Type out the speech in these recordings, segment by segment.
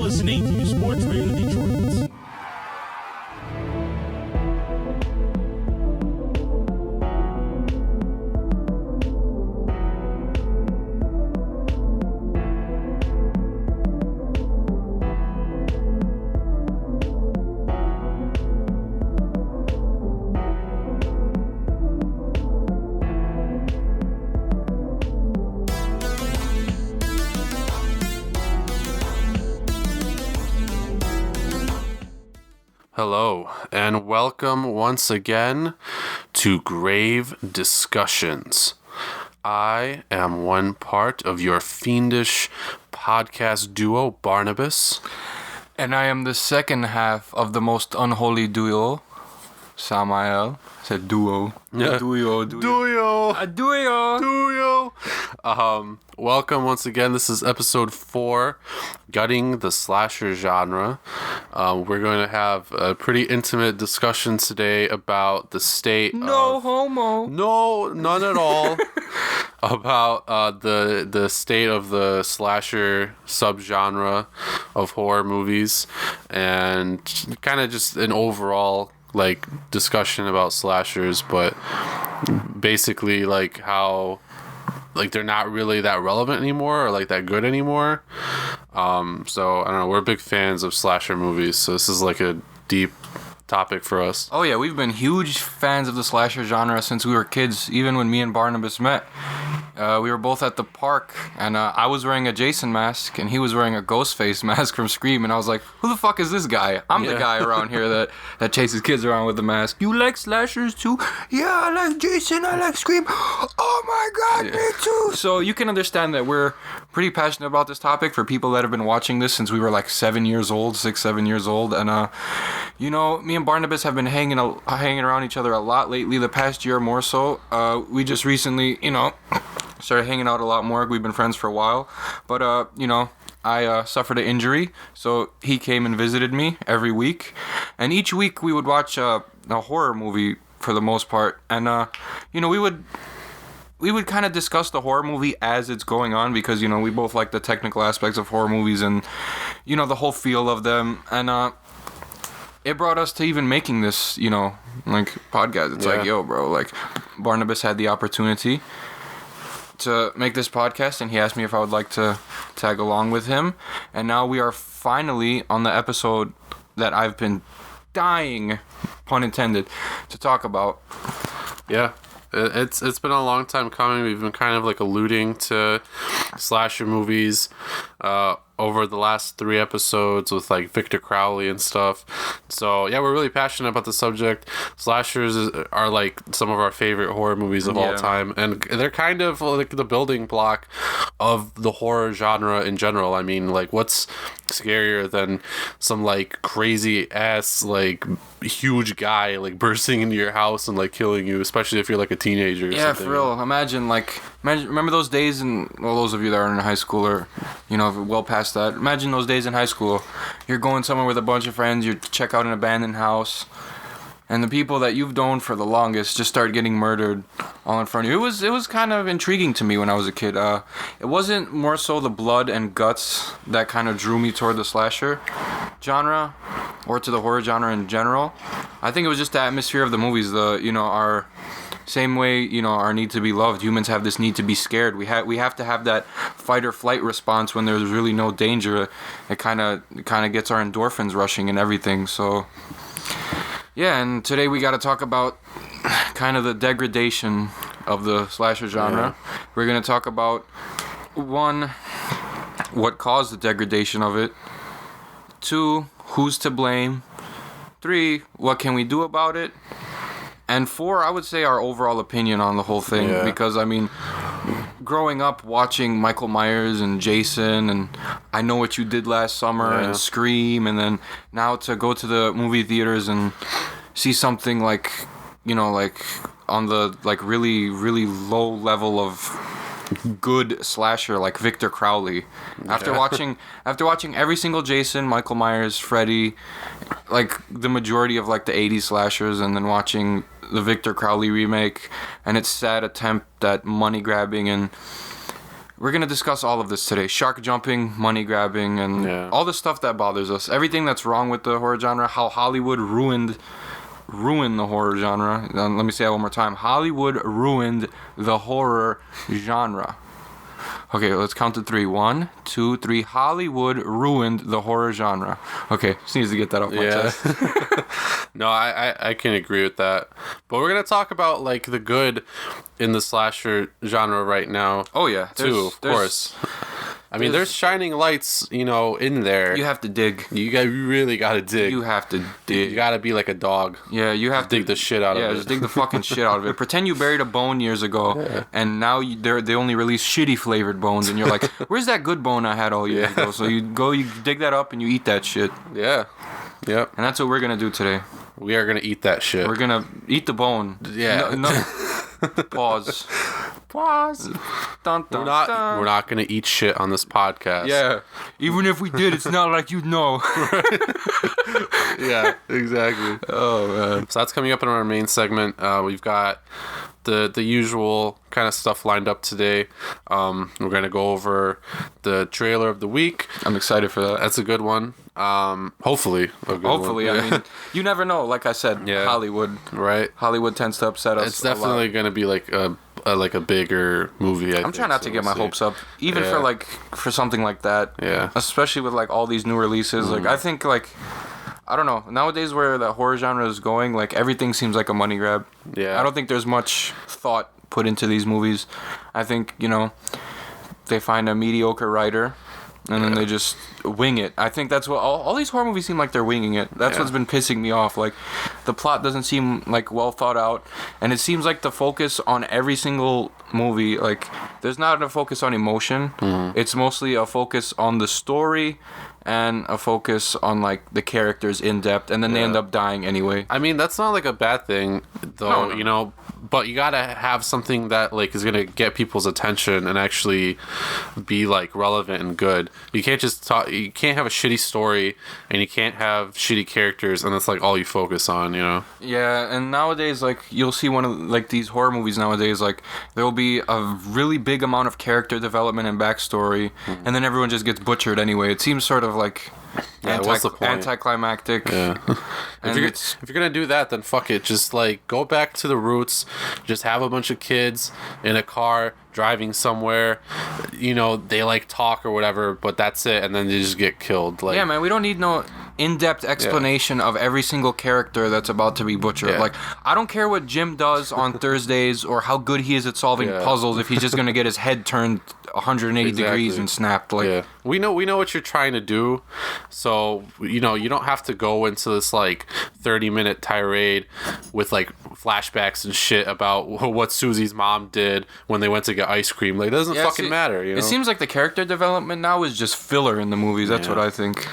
listening to Sports Radio Detroit. Hello, and welcome once again to Grave Discussions. I am one part of your fiendish podcast duo, Barnabas. And I am the second half of the most unholy duo, Samael. I said duo. Yeah. Duo. Welcome once again. This is episode 4, Gutting the Slasher Genre. We're going to have a pretty intimate discussion today about the state No homo. No, none at all. About the state of the slasher subgenre of horror movies, and kind of just an overall discussion about slashers, but basically how they're not really that relevant anymore or that good anymore. So I don't know, we're big fans of slasher movies, so this is a deep topic for us. Oh yeah, we've been huge fans of the slasher genre since we were kids, even when me and Barnabas met. We were both at the park, and I was wearing a Jason mask, and he was wearing a Ghostface mask from Scream, and I was like, who the fuck is this guy? I'm the guy around here that chases kids around with the mask. You like slashers too? Yeah, I like Jason, I like Scream. Oh my god, me too! So you can understand that we're pretty passionate about this topic for people that have been watching this since we were 7 years old, 7 years old, and me and Barnabas have been hanging around each other a lot lately, the past year more so. We just recently, started hanging out a lot more. We've been friends for a while. But, I suffered an injury, so he came and visited me every week. And each week we would watch a horror movie for the most part. And, we would kind of discuss the horror movie as it's going on because, we both like the technical aspects of horror movies and, the whole feel of them. And, it brought us to even making this, podcast. It's yo, bro, Barnabas had the opportunity to make this podcast, and he asked me if I would like to tag along with him. And now we are finally on the episode that I've been dying, pun intended, to talk about. Yeah. It's been a long time coming. We've been kind of alluding to slasher movies over the last 3 episodes with Victor Crowley and stuff. So yeah, we're really passionate about the subject. Slashers are some of our favorite horror movies of all time, and they're kind of the building block of the horror genre in general. I mean, what's scarier than some crazy ass huge guy bursting into your house and killing you, especially if you're a teenager or something. For real. Imagine remember those days those of you that are in high school or well past that, imagine those days in high school. You're going somewhere with a bunch of friends, you check out an abandoned house, and the people that you've known for the longest just start getting murdered all in front of you. It was kind of intriguing to me when I was a kid. It wasn't more so the blood and guts that kind of drew me toward the slasher genre or to the horror genre in general. I think it was just the atmosphere of the movies, our same way, our need to be loved. Humans have this need to be scared. We have to have that fight or flight response when there's really no danger. It kind of gets our endorphins rushing and everything. So yeah, and today we got to talk about kind of the degradation of the slasher genre. Yeah. We're going to talk about 1, what caused the degradation of it. 2, who's to blame. 3, what can we do about it? And 4, I would say our overall opinion on the whole thing. Yeah. Because, growing up watching Michael Myers and Jason and I Know What You Did Last Summer and Scream, and then now to go to the movie theaters and see something on the really, really low level of good slasher like Victor Crowley. After watching every single Jason, Michael Myers, Freddy, the majority of the 80s slashers, and then watching the Victor Crowley remake and its sad attempt at money grabbing and We're going to discuss all of this today. Shark jumping, money grabbing, and all the stuff that bothers us. Everything that's wrong with the horror genre. How Hollywood ruined the horror genre. Let me say that one more time. Hollywood ruined the horror genre. Okay, let's count to 3. 1, 2, 3. Hollywood ruined the horror genre. Okay, just needs to get that off my chest. No, I can agree with that. But we're going to talk about, like, the good in the slasher genre right now. Oh, yeah. Too, of course. I mean, there's shining lights, you know, in there. You have to dig. You really got to dig. You have to dig. You got to be like a dog. Yeah, you have to dig the shit out of it. Yeah, just dig the fucking shit out of it. Pretend you buried a bone years ago, and now they only release shitty flavored bones, and you're like, where's that good bone I had all years ago? So you dig that up, and you eat that shit. Yeah. Yep. And that's what we're going to do today. We are going to eat that shit. We're going to eat the bone. Yeah. Pause. Dun, dun, We're not gonna eat shit on this podcast. Yeah. Even if we did, it's not like you'd know. Yeah, exactly. Oh man. So that's coming up in our main segment. We've got the usual kind of stuff lined up today. We're gonna go over the trailer of the week. I'm excited for that. That's a good one. Hopefully a good one. Yeah. I mean, you never know. Like I said, Hollywood. Right. Hollywood tends to upset us. It's definitely gonna be like a bigger movie. I'm trying not to get my hopes up, even for something like that. Yeah. Especially with like all these new releases. Like I think like, I don't know, nowadays where the horror genre is going, like everything seems like a money grab. Yeah. I don't think there's much thought put into these movies. I think, you know, they find a mediocre writer and then they just wing it. I think that's what all these horror movies seem like they're winging it. That's what's been pissing me off. Like, the plot doesn't seem like well thought out, and it seems like the focus on every single movie, like, there's not a focus on emotion. It's mostly a focus on the story and a focus on like the characters in depth, and then they end up dying anyway. I mean, that's not like a bad thing, though. No. You know, but you gotta have something that like is gonna get people's attention and actually be like relevant and good. You can't just talk. You can't have a shitty story, and you can't have shitty characters, and that's like all you focus on. You know? Yeah, and nowadays, like, you'll see one of like these horror movies nowadays, like there will be a really big amount of character development and backstory, and then everyone just gets butchered anyway. It seems sort of like what's the point? Anticlimactic. Yeah. If you're gonna do that, then fuck it. Just like go back to the roots. Just have a bunch of kids in a car driving somewhere. You know, they like talk or whatever, but that's it, and then they just get killed. Like, yeah, man, we don't need no in-depth explanation of every single character that's about to be butchered. Like, I don't care what Jim does on Thursdays or how good he is at solving puzzles if he's just gonna get his head turned 180 degrees and snapped. Like, we know what you're trying to do, so you know you don't have to go into this like 30-minute tirade with like flashbacks and shit about what Susie's mom did when they went to get ice cream. Like, it doesn't fucking matter. You know? It seems like the character development now is just filler in the movies. That's what I think.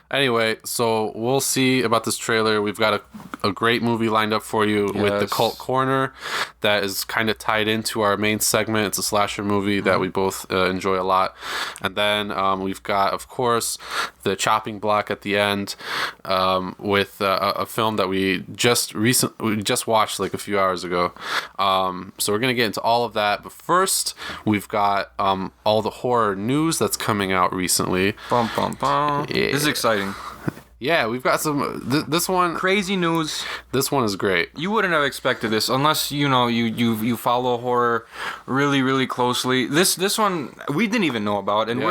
Anyway, so we'll see about this trailer. We've got a great movie lined up for you with The Cult Corner that is kind of tied into our main segment. It's a slasher movie that we both enjoy a lot. And then we've got, of course, the chopping block at the end with a film that we just watched like a few hours ago. So we're going to get into all of that. But first, we've got all the horror news that's coming out recently. Bum, bum, bum. Yeah. This is exciting. Yeah, we've got some. This one, crazy news. This one is great. You wouldn't have expected this unless you follow horror really, really closely. This one we didn't even know about, and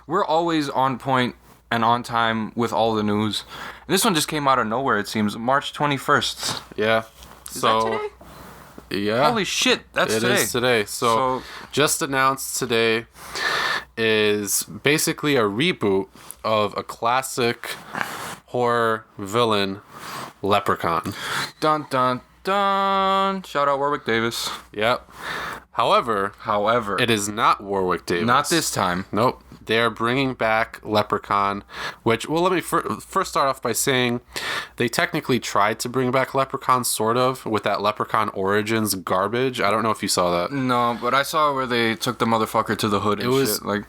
we're always on point and on time with all the news. And this one just came out of nowhere. It seems March 21st. Yeah. Is that today? Yeah. Holy shit! That's today. It is today. So just announced today is basically a reboot of a classic horror villain, Leprechaun. Dun dun dun! Shout out Warwick Davis. Yep. However, it is not Warwick Davis. Not this time. Nope. They are bringing back Leprechaun, which, well, let me first start off by saying they technically tried to bring back Leprechaun, sort of, with that Leprechaun Origins garbage. I don't know if you saw that. No, but I saw where they took the motherfucker to the hood and shit. Like,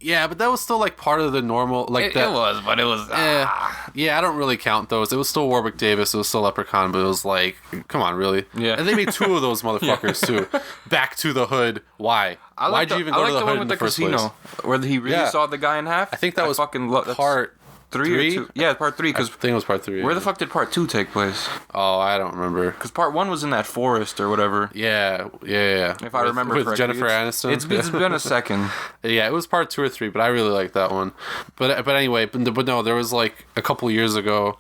Yeah, but that was still like part of the normal. Like It that was, but it was. Yeah, I don't really count those. It was still Warwick Davis. It was still Leprechaun, but it was like, come on, really? Yeah. And they made 2 of those motherfuckers too. Back to the Hood. Why? Why'd you even go to the Hood in the first place? Where he really saw the guy in half. I think that was fucking part 3 or 2. Yeah, part 3. I Because think it was part 3. where the fuck did part 2 take place? Oh, I don't remember. Because part 1 was in that forest or whatever. Yeah. If I remember with correctly. Jennifer Aniston. It's been a second. Yeah, it was part 2 or 3, but I really like that one. But anyway, but no, there was like a couple years ago,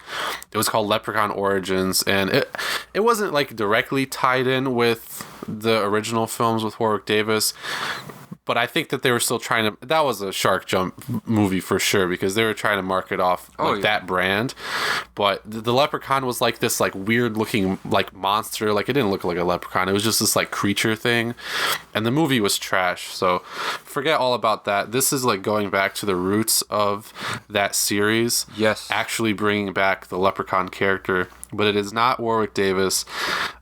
it was called Leprechaun Origins, and it wasn't like directly tied in with the original films with Warwick Davis. But I think that they were still trying to... That was a shark jump movie for sure, because they were trying to market off that brand. But the leprechaun was like this like weird looking like monster. Like it didn't look like a leprechaun. It was just this like creature thing. And the movie was trash. So forget all about that. This is like going back to the roots of that series. Yes. Actually bringing back the leprechaun character. But it is not Warwick Davis.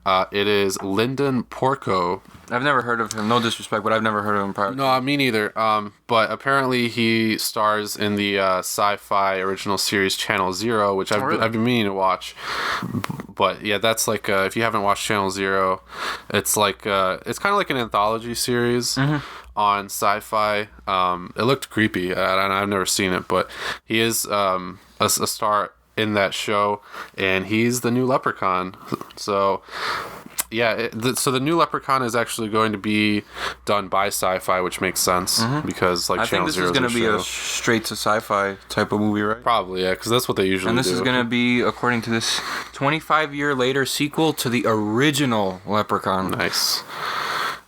It is Lyndon Porco. I've never heard of him. No disrespect, but I've never heard of him prior. No, me neither. But apparently he stars in the sci-fi original series Channel Zero, which I've been meaning to watch. But yeah, that's like if you haven't watched Channel Zero, it's like it's kind of like an anthology series on sci-fi. It looked creepy. I've never seen it, but he is a star in that show, and he's the new Leprechaun. So yeah, so the new Leprechaun is actually going to be done by Sci-Fi, which makes sense because like Channel Zero. I think this is going to be a straight to Sci-Fi type of movie, right? Probably, yeah, because that's what they usually do. And this is going to be, according to this, 25-year later sequel to the original Leprechaun. Nice.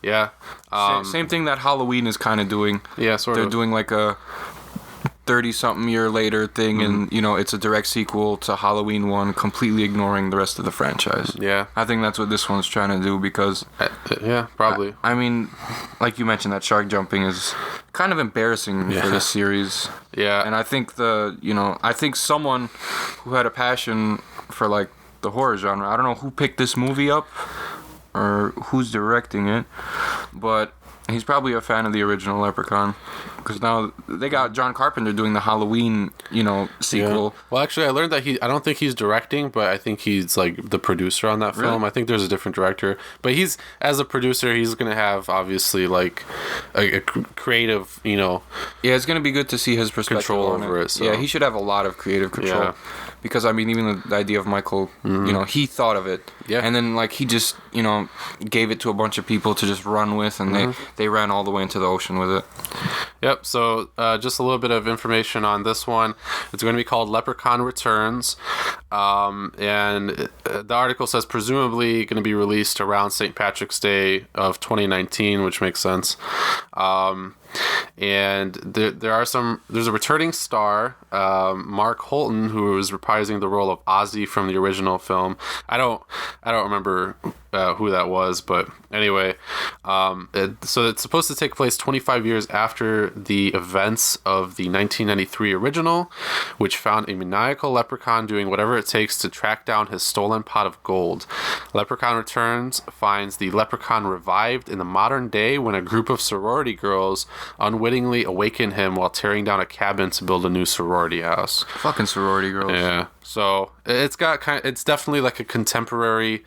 Yeah. Same thing that Halloween is kind of doing. Yeah, sort of. They're doing like a 30-something year later thing, and it's a direct sequel to Halloween 1, completely ignoring the rest of the franchise. Yeah, I think that's what this one's trying to do, because yeah, probably. I mean, like you mentioned, that shark jumping is kind of embarrassing for this series. Yeah, and I think I think someone who had a passion for like the horror genre, I don't know who picked this movie up or who's directing it, but he's probably a fan of the original Leprechaun, because now they got John Carpenter doing the Halloween, sequel. Yeah. Well, actually, I learned that I don't think he's directing, but I think he's like the producer on that film. Really? I think there's a different director, but as a producer, he's gonna have obviously like a creative, Yeah, it's gonna be good to see his perspective control on over it. So. Yeah, he should have a lot of creative control. Yeah. Because I mean, even the idea of Michael, he thought of it, and then like he just, gave it to a bunch of people to just run with, and they ran all the way into the ocean with it. Yep. So just a little bit of information on this one. It's going to be called Leprechaun Returns, and the article says presumably going to be released around St. Patrick's Day of 2019, which makes sense. And there's a returning star, Mark Holton, who is reprising the role of Ozzy from the original film. I don't remember who that was, but anyway, so it's supposed to take place 25 years after the events of the 1993 original, which found a maniacal leprechaun doing whatever it takes to track down his stolen pot of gold. Leprechaun Returns finds the leprechaun revived in the modern day when a group of sorority girls unwittingly awaken him while tearing down a cabin to build a new sorority house. Fucking sorority girls. Yeah. So it's it's definitely like a contemporary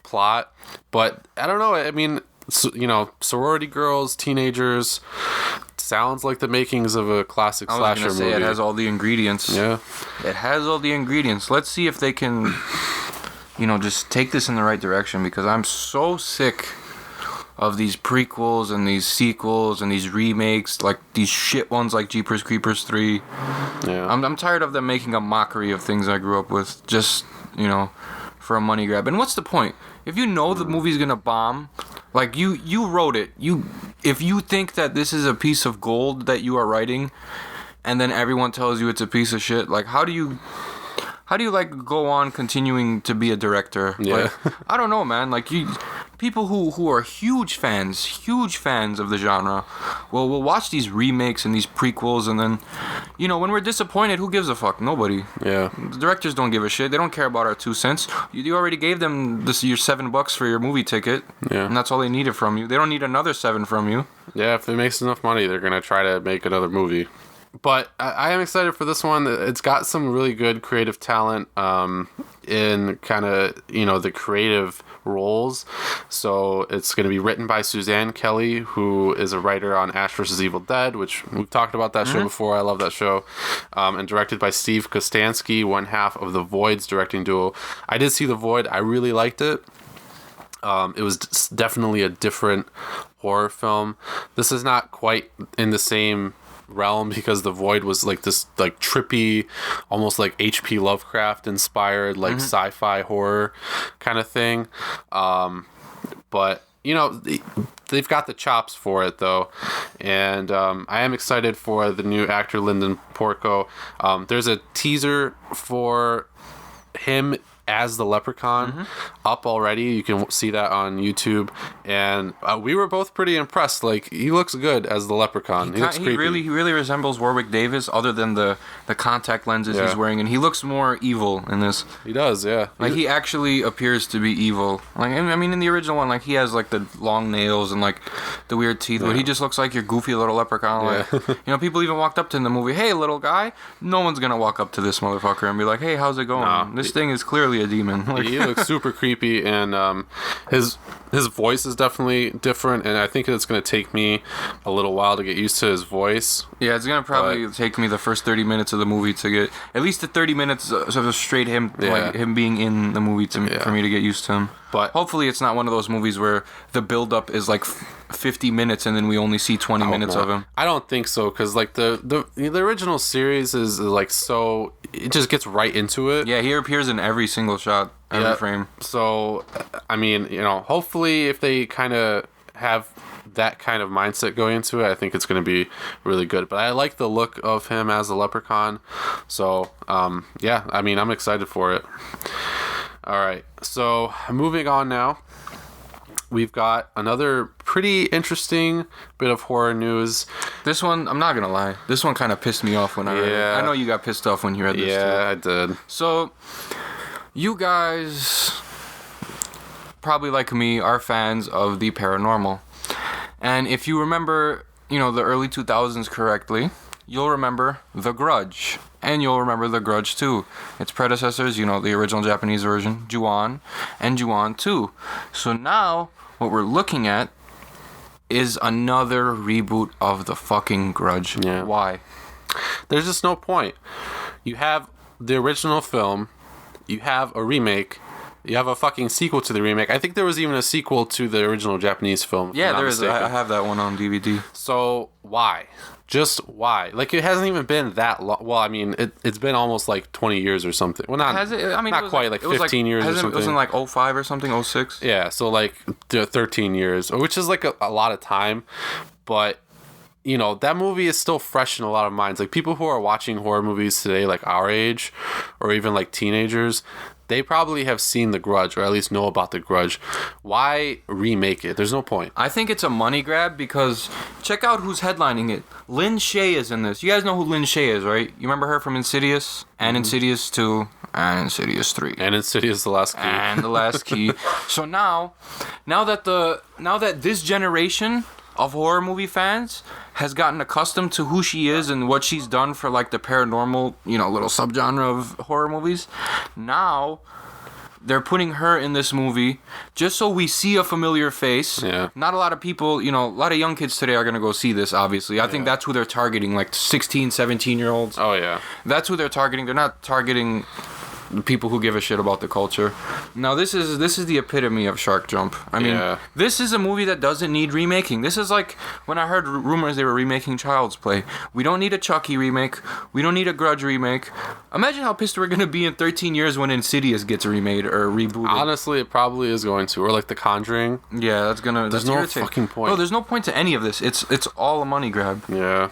plot, but I don't know. I mean, sorority girls, teenagers, sounds like the makings of a classic slasher movie. It has all the ingredients. Yeah. It has all the ingredients. Let's see if they can, just take this in the right direction, because I'm so sick of these prequels and these sequels and these remakes, like these shit ones like Jeepers Creepers 3. Yeah. I'm tired of them making a mockery of things I grew up with, just, for a money grab. And what's the point? If you know the movie's gonna bomb, like you wrote it, if you think that this is a piece of gold that you are writing, and then everyone tells you it's a piece of shit, like how do you like go on continuing to be a director? Yeah. Like, I don't know, man. Like people who are huge fans of the genre, will watch these remakes and these prequels, and then, when we're disappointed, who gives a fuck? Nobody. Yeah. The directors don't give a shit. They don't care about our 2 cents. You already gave them your $7 for your movie ticket. Yeah. And that's all they needed from you. They don't need another 7 from you. Yeah, if it makes enough money, they're going to try to make another movie. But I am excited for this one. It's got some really good creative talent in kind of, the creative roles. So it's going to be written by Suzanne Kelly, who is a writer on Ash vs. Evil Dead, which we've talked about that show before. I love that show. And directed by Steve Kostanski, one half of The Void's directing duo. I did see The Void. I really liked it. It was definitely a different horror film. This is not quite in the same realm because The Void was like this like trippy, almost like H.P. Lovecraft inspired like sci-fi horror kind of thing. But they've got the chops for it though, and I am excited for the new actor Lyndon Porco. There's a teaser for him as the leprechaun up already. You can see that on YouTube, and we were both pretty impressed. Like, he looks good as the leprechaun. He looks creepy. He really resembles Warwick Davis, other than the contact lenses he's wearing, and he looks more evil in this. He does, yeah. Like, he actually appears to be evil. Like, I mean, in the original one, like, he has like the long nails and like the weird teeth, but he just looks like your goofy little leprechaun. Like, people even walked up to him in the movie, "Hey, little guy." No one's gonna walk up to this motherfucker and be like, "Hey, how's it going?" No, this thing is clearly a demon. Like, he looks super creepy, and his voice is definitely different, and I think it's going to take me a little while to get used to his voice. Yeah, it's going to probably take me the first 30 minutes of the movie to get at least the 30 minutes of straight him like him being in the movie for me to get used to him. But hopefully it's not one of those movies where the build up is like 50 minutes and then we only see 20 minutes of him. I don't think so, because like the original series is like, so it just gets right into it. Yeah, he appears in every single shot, every frame. So I mean, hopefully if they kind of have that kind of mindset going into it, I think it's going to be really good. But I like the look of him as a leprechaun, so yeah, I mean, I'm excited for it. All right, so moving on now. We've got another pretty interesting bit of horror news. This one, I'm not going to lie, this one kind of pissed me off when I read it. I know you got pissed off when you read this too. Yeah, I did. So, you guys, probably like me, are fans of the paranormal. And if you remember, the early 2000s correctly, you'll remember The Grudge. And you'll remember The Grudge 2. Its predecessors, the original Japanese version, Ju-On, and Ju-On 2. So now, what we're looking at is another reboot of the fucking Grudge. Yeah. Why? There's just no point. You have the original film, you have a remake, you have a fucking sequel to the remake. I think there was even a sequel to the original Japanese film. Yeah, there is. I have that one on DVD. So, why? Just why? Like, it hasn't even been that long. Well, I mean, it's been almost like 20 years or something. Well, not, Has it? I mean, not quite, like 15 years or something. It wasn't like 05 or something, 06? Yeah, so like 13 years, which is like a lot of time. But, that movie is still fresh in a lot of minds. Like, people who are watching horror movies today, like our age, or even like teenagers, they probably have seen The Grudge, or at least know about The Grudge. Why remake it? There's no point. I think it's a money grab because check out who's headlining it. Lin Shaye is in this. You guys know who Lin Shaye is, right? You remember her from Insidious? And Insidious 2, and Insidious 3. And Insidious The Last Key. And The Last Key. So now that this generation of horror movie fans has gotten accustomed to who she is and what she's done for like the paranormal, little subgenre of horror movies, now they're putting her in this movie just so we see a familiar face. Yeah. Not a lot of people, a lot of young kids today are going to go see this, obviously. I think that's who they're targeting, like 16, 17-year-olds. Oh, yeah. That's who they're targeting. They're not targeting the people who give a shit about the culture. Now, this is the epitome of Shark Jump. I mean, this is a movie that doesn't need remaking. This is like when I heard rumors they were remaking Child's Play. We don't need a Chucky remake. We don't need a Grudge remake. Imagine how pissed we're going to be in 13 years when Insidious gets remade or rebooted. Honestly, it probably is going to. Or like The Conjuring. Yeah, that's going to... There's no fucking point. No, there's no point to any of this. It's all a money grab. Yeah.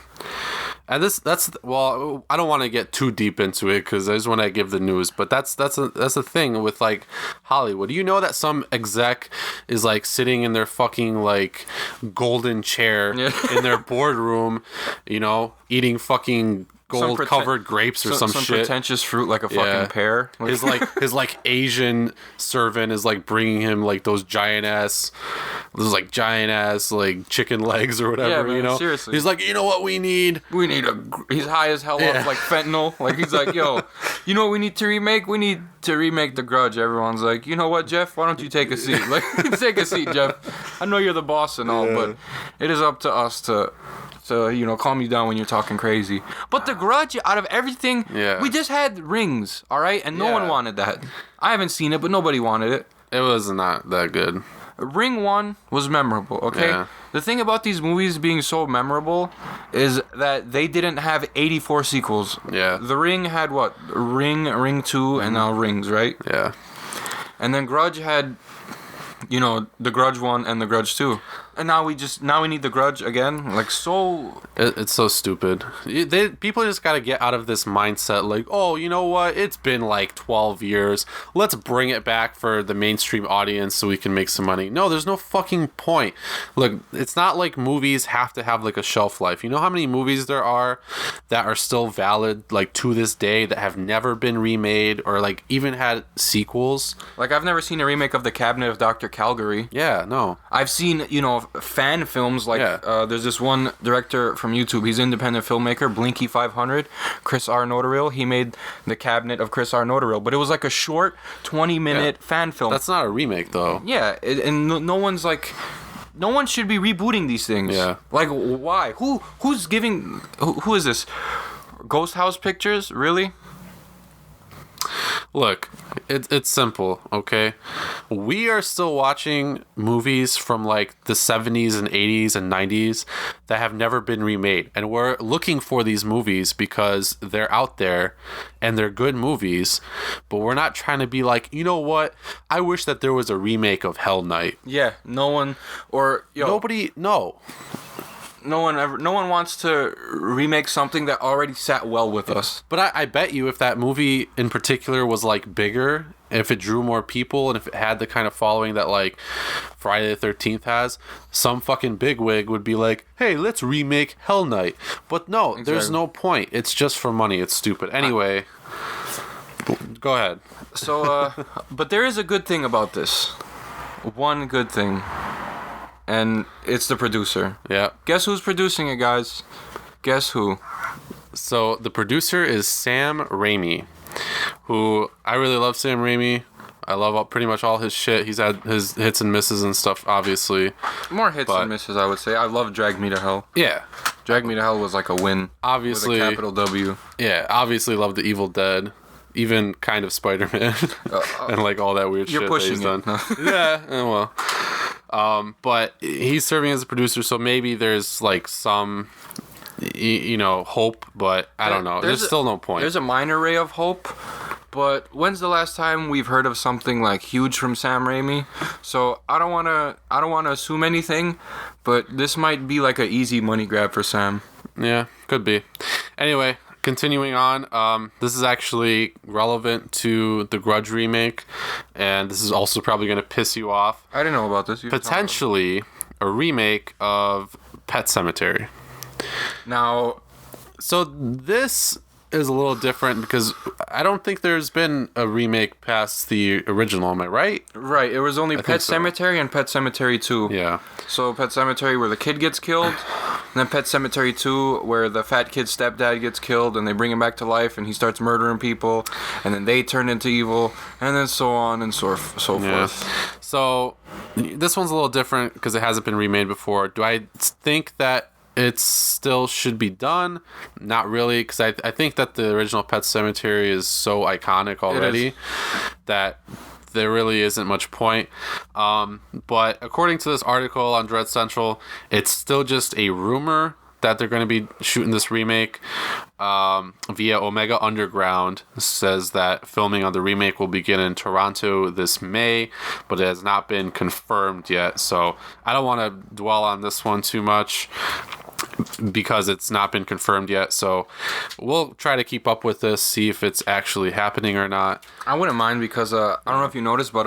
And that's well, I don't want to get too deep into it because I just want to give the news. But that's a thing with like Hollywood. You know that some exec is like sitting in their fucking like golden chair in their boardroom, you know, eating fucking gold covered grapes or some shit. Pretentious fruit like a fucking pear. His like Asian servant is like bringing him like those giant ass like chicken legs or whatever. Yeah, man, you know, seriously. He's like, you know what we need? He's high as hell off like fentanyl. Like he's like, yo, you know what we need to remake? We need to remake The Grudge. Everyone's like, you know what, Jeff? Why don't you take a seat? Like, take a seat, Jeff. I know you're the boss and all, but it is up to us to you know, calm you down when you're talking crazy. But The Grudge, out of everything, we just had Rings, all right? And no one wanted that. I haven't seen it, but nobody wanted it. It was not that good. Ring 1 was memorable, okay? Yeah. The thing about these movies being so memorable is that they didn't have 84 sequels. Yeah. The Ring had what? Ring 2, and now Rings, right? Yeah. And then Grudge had, you know, The Grudge 1 and The Grudge 2. And now we need The Grudge again. Like, so... It's so stupid. People just gotta get out of this mindset like, oh, you know what? It's been like 12 years. Let's bring it back for the mainstream audience so we can make some money. No, there's no fucking point. Look, it's not like movies have to have like a shelf life. You know how many movies there are that are still valid like to this day that have never been remade or like even had sequels? Like, I've never seen a remake of The Cabinet of Dr. Calgary. Yeah, no. I've seen, you know, fan films like there's this one director from YouTube. He's an independent filmmaker, Blinky 500, Chris R. Notaril. He made The Cabinet of Chris R. Notaril, but it was like a short 20-minute fan film. That's not a remake though. Yeah, and no one's like, no one should be rebooting these things. Yeah. Like, why? Who's giving? Who is this? Ghost House Pictures? Really? Look, it's simple, okay? We are still watching movies from like the 70s and 80s and 90s that have never been remade. And we're looking for these movies because they're out there and they're good movies. But we're not trying to be like, you know what? I wish that there was a remake of Hell Night. Yeah, no one, or... Nobody, no. No one wants to remake something that already sat well with us. But I bet you if that movie in particular was like bigger, if it drew more people, and if it had the kind of following that like Friday the 13th has, some fucking bigwig would be like, hey, let's remake Hell Night. But no, exactly. There's no point. It's just for money. It's stupid. Anyway, go ahead. So, but there is a good thing about this. One good thing. And it's the producer. Yeah. Guess who's producing it, guys? Guess who? So the producer is Sam Raimi, who I really love. Sam Raimi. I love pretty much all his shit. He's had his hits and misses and stuff, obviously. More hits and misses, I would say. I love Drag Me to Hell. Yeah. Drag Me to Hell was like a win. Obviously. With a capital W. Yeah, obviously love The Evil Dead. Even kind of Spider-Man. And like all that weird shit that he's done. Yeah, well. But he's serving as a producer, so maybe there's like some, you know, hope, but I don't know. There's still no point. There's a minor ray of hope, but when's the last time we've heard of something like huge from Sam Raimi? So I don't wanna assume anything, but this might be like an easy money grab for Sam. Yeah, could be. Anyway. Continuing on, this is actually relevant to the Grudge remake, and this is also probably going to piss you off. I didn't know about this. Potentially a remake of Pet Sematary. Now, so this is a little different because I don't think there's been a remake past the original, am I right? Right, it was only Pet Sematary and Pet Sematary 2. Yeah. So Pet Sematary where the kid gets killed, and then Pet Sematary 2 where the fat kid's stepdad gets killed and they bring him back to life and he starts murdering people, and then they turn into evil, and then so on and so forth. So this one's a little different because it hasn't been remade before. Do I think that it still should be done? Not really, because I think that the original Pet Sematary is so iconic already that there really isn't much point. But according to this article on Dread Central, it's still just a rumor that they're going to be shooting this remake via Omega Underground. Says that filming on the remake will begin in Toronto this May, but it has not been confirmed yet. So I don't want to dwell on this one too much. because it's not been confirmed yet. So we'll try to keep up with this, see if it's actually happening or not. I wouldn't mind because I don't know if you noticed, but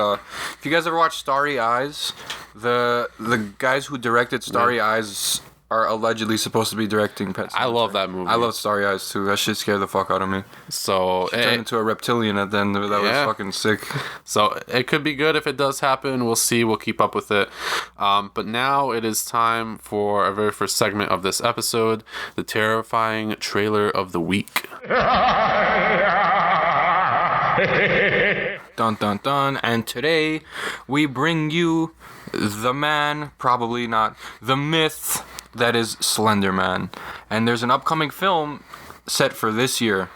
if you guys ever watched Starry Eyes, the guys who directed Starry Eyes are allegedly supposed to be directing Pet Sematary. I love that movie. I love Starry Eyes too. That shit scared the fuck out of me. So She turned into a reptilian at the end. That was fucking sick. So it could be good if it does happen. We'll see. We'll keep up with it. But now it is time for our very first segment of this episode, the terrifying trailer of the week. Dun dun dun. And today we bring you the man, probably not, the myth that is Slender Man. And there's an upcoming film set for this year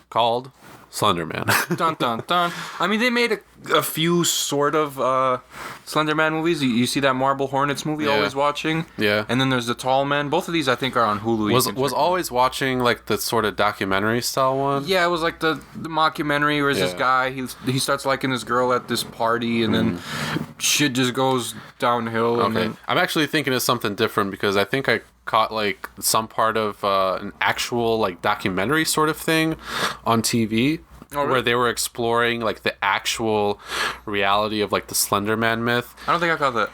Called Slender Man. dun dun dun. I mean, they made a few sort of Slender Man movies. You see that Marble Hornets movie Always Watching? Yeah. And then there's The Tall Man. Both of these I think are on Hulu. Was Always Watching like the sort of documentary style one? Yeah, it was like the mockumentary where this guy, he starts liking this girl at this party and then shit just goes downhill. And then, I'm actually thinking of something different because I think I caught like some part of an actual like documentary sort of thing on TV. Oh, really? Where they were exploring like the actual reality of like the Slender Man myth. I don't think I caught that.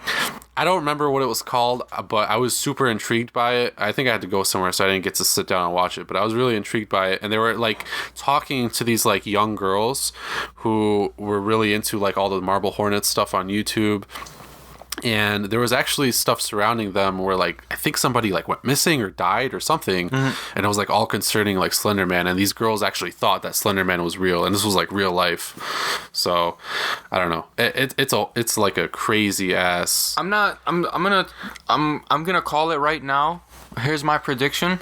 I don't remember what it was called, but I was super intrigued by it. I think I had to go somewhere, so I didn't get to sit down and watch it, but I was really intrigued by it. And they were like talking to these like young girls who were really into like all the Marble Hornets stuff on YouTube. And there was actually stuff surrounding them where like I think somebody like went missing or died or something, and it was like all concerning like Slender Man, and these girls actually thought that Slender Man was real, and this was like real life. So I don't know. It's like a crazy ass. I'm gonna call it right now. Here's my prediction.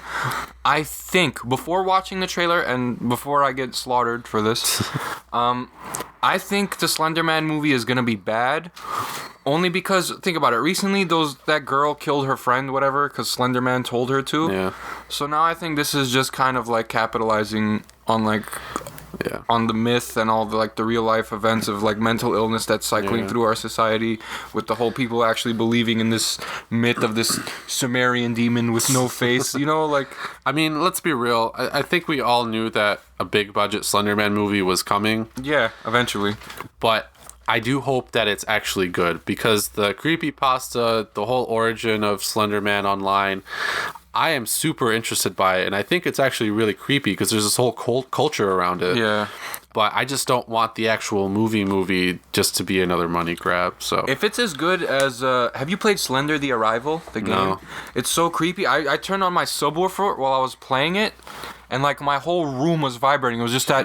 I think before watching the trailer and before I get slaughtered for this, I think the Slender Man movie is gonna be bad. Only because, think about it, recently that girl killed her friend, whatever, because Slender Man told her to. Yeah. So now I think this is just kind of like capitalizing on like on the myth and all the like the real life events of like mental illness that's cycling through our society, with the whole people actually believing in this myth of this Sumerian demon with no face, you know, like. I mean, let's be real. I think we all knew that a big budget Slender Man movie was coming. Yeah, eventually. But I do hope that it's actually good, because the creepypasta, the whole origin of Slender Man online, I am super interested by it, and I think it's actually really creepy because there's this whole culture around it. Yeah. But I just don't want the actual movie just to be another money grab. So if it's as good as have you played Slender the Arrival, the game? No. It's so creepy. I turned on my subwoofer while I was playing it, and like my whole room was vibrating. It was just that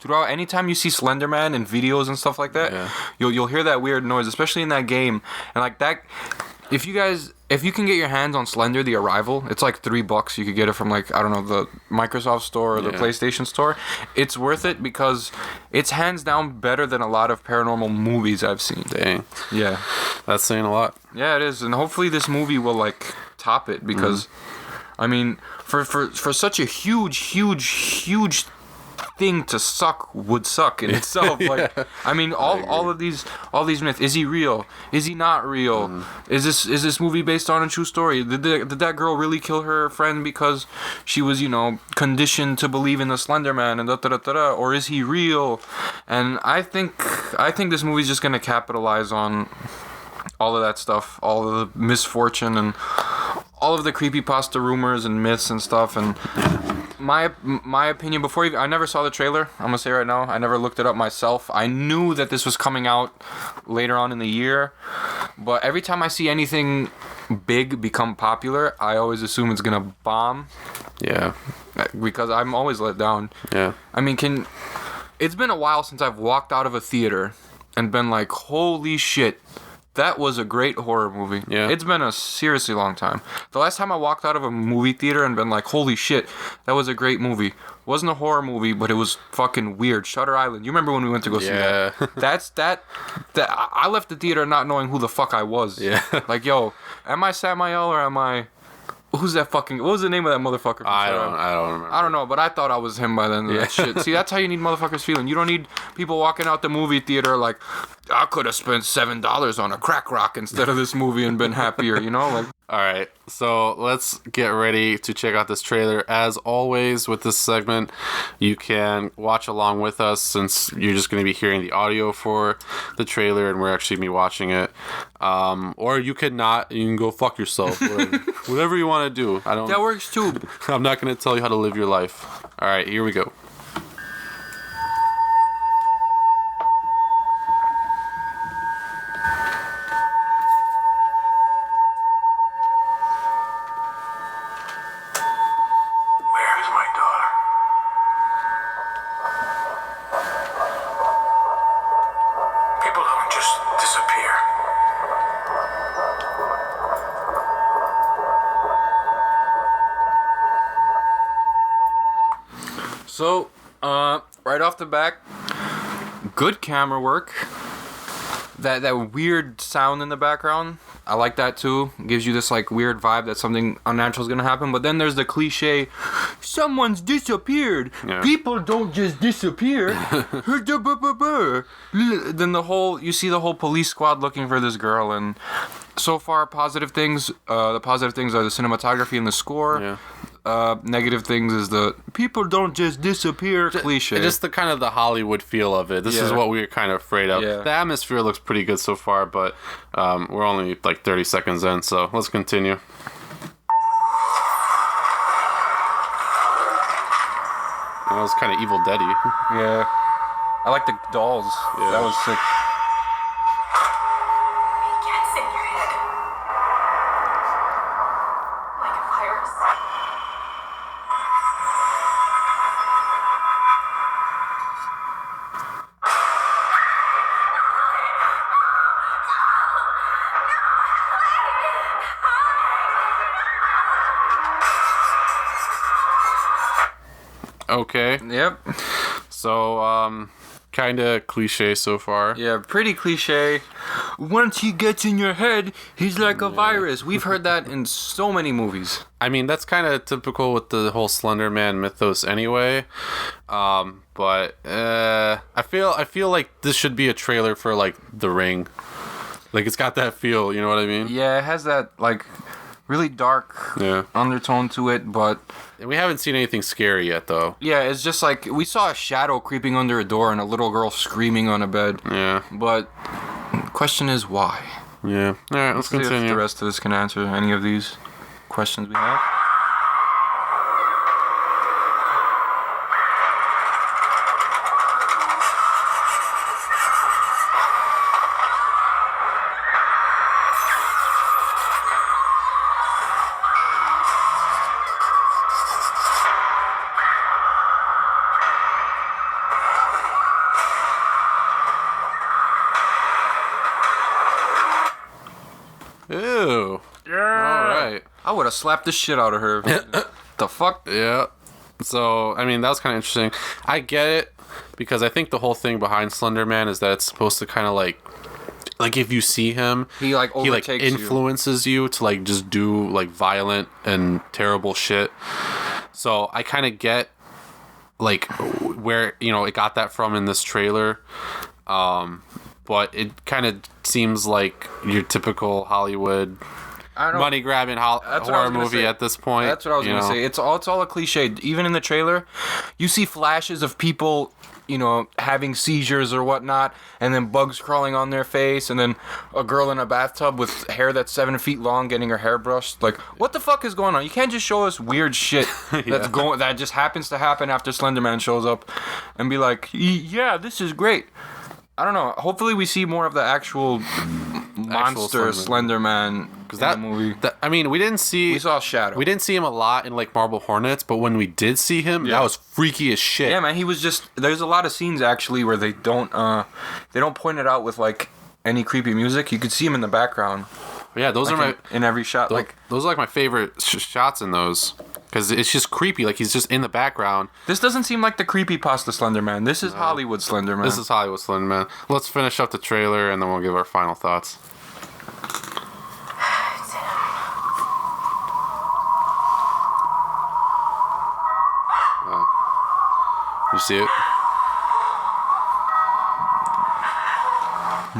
throughout. Anytime you see Slender Man in videos and stuff like that, you'll hear that weird noise, especially in that game. And like that, if you can get your hands on Slender the Arrival, it's like $3. You could get it from like, I don't know, the Microsoft store or the PlayStation store. It's worth it because it's hands down better than a lot of paranormal movies I've seen. Dang. Yeah. That's saying a lot. Yeah, it is. And hopefully this movie will like top it, because I mean, for such a huge thing to suck in itself. Like, I mean, all of these myths. Is he real? Is he not real? Is this movie based on a true story? Did that girl really kill her friend because she was, you know, conditioned to believe in the Slender Man and or is he real? And I think this movie's just gonna capitalize on all of that stuff, all of the misfortune and all of the creepypasta rumors and myths and stuff. And my opinion, I never saw the trailer. I'm gonna say right now, I never looked it up myself. I knew that this was coming out later on in the year, but every time I see anything big become popular, I always assume it's gonna bomb. Yeah. Because I'm always let down. Yeah. I mean, it's been a while since I've walked out of a theater and been like, holy shit, that was a great horror movie. Yeah. It's been a seriously long time. The last time I walked out of a movie theater and been like, holy shit, that was a great movie. Wasn't a horror movie, but it was fucking weird. Shutter Island. You remember when we went to go see that? That I left the theater not knowing who the fuck I was. Yeah. Like, yo, am I Samael or am I... Who's that fucking... What was the name of that motherfucker? I don't remember. I don't know, but I thought I was him by the end of that shit. See, that's how you need motherfuckers feeling. You don't need people walking out the movie theater like, I could have spent $7 on a crack rock instead of this movie and been happier, you know? Like, All right, so let's get ready to check out this trailer. As always with this segment, you can watch along with us since you're just going to be hearing the audio for the trailer and we're actually going to be watching it. Or you could not. You can go fuck yourself. Whatever you want to do. that works too. I'm not going to tell you how to live your life. All right, here we go. So, right off the back, good camera work. That weird sound in the background, I like that too. It gives you this like weird vibe that something unnatural is gonna happen. But then there's the cliche, someone's disappeared. Yeah. People don't just disappear. Then you see the whole police squad looking for this girl, and so far positive things. The positive things are the cinematography and the score. Yeah. Negative things is the people don't just disappear cliche. Just the kind of the Hollywood feel of it. This is what we were kind of afraid of. Yeah. The atmosphere looks pretty good so far, but we're only like 30 seconds in, so let's continue. That was kind of Evil Dead-y. Yeah. I like the dolls. Yeah. That was sick. Gets in your head. Like a virus. Okay, Yep. so kind of cliche so far. Yeah, pretty cliche. Once he gets in your head, he's like a virus. We've heard that in so many movies. I mean, that's kind of typical with the whole Slender Man mythos anyway. But I feel like this should be a trailer for like The Ring. Like it's got that feel, you know what I mean? Yeah, it has that like really dark undertone to it, but We haven't seen anything scary yet though. yeah, it's just like we saw a shadow creeping under a door and a little girl screaming on a bed. Yeah. But question is why? Yeah. All right, let's See if continue. the rest of this can answer any of these questions we have. Ew. All right. I would have slapped the shit out of her. The fuck? Yeah. So, I mean, that was kind of interesting. I get it because I think the whole thing behind Slender Man is that it's supposed to kind of like if you see him, He like he like overtakes you. influences you to like just do like violent and terrible shit. So I kind of get like where it got that from in this trailer. But it kind of seems like your typical Hollywood I don't know. money grabbing That's what I horror was gonna movie say. at this point. That's what I was gonna say. It's all a cliche. Even in the trailer, you see flashes of people, having seizures or whatnot, and then bugs crawling on their face, and then a girl in a bathtub with hair that's 7 feet long getting her hair brushed. Like, what the fuck is going on? You can't just show us weird shit that just happens to happen after Slender Man shows up, and be like, yeah, this is great. I don't know. Hopefully, we see more of the actual monster Slender Man in the movie. I mean, we didn't see. We saw Shadow. We didn't see him a lot in like Marble Hornets, but when we did see him, that was freaky as shit. Yeah, man. He was just. There's a lot of scenes actually where they don't point it out with like any creepy music. You could see him in the background. Yeah, those like are in every shot. those are like my favorite shots in those. Because it's just creepy, like he's just in the background. This doesn't seem like the creepypasta Slender Man. This is Hollywood Slender Man. This is Hollywood Slender Man. Let's finish up the trailer and then we'll give our final thoughts. You see it?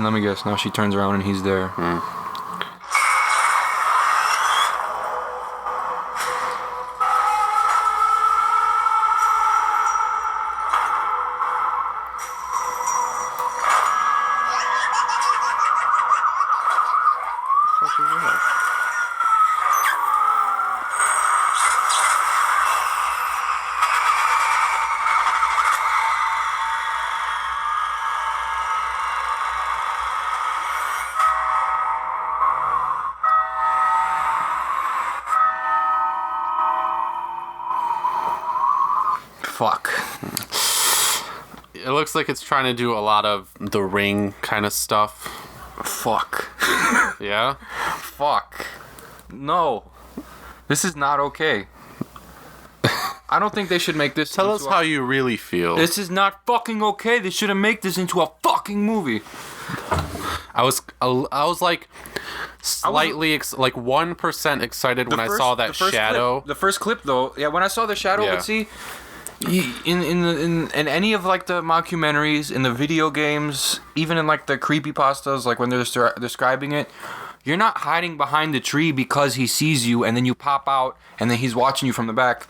Let me guess. Now she turns around and he's there. Fuck. It looks like it's trying to do a lot of The Ring kind of stuff. Fuck. Yeah? Fuck. No. This is not okay. I don't think they should make this. Tell us how you really feel. This is not fucking okay. They shouldn't make this into a fucking movie. I was like slightly like 1% excited when I saw that shadow. The first clip though, yeah, when I saw the shadow, Yeah. but see, in any of like the mockumentaries, in the video games, even in like the creepypastas, like when they're describing it, you're not hiding behind the tree because he sees you and then you pop out and then he's watching you from the back.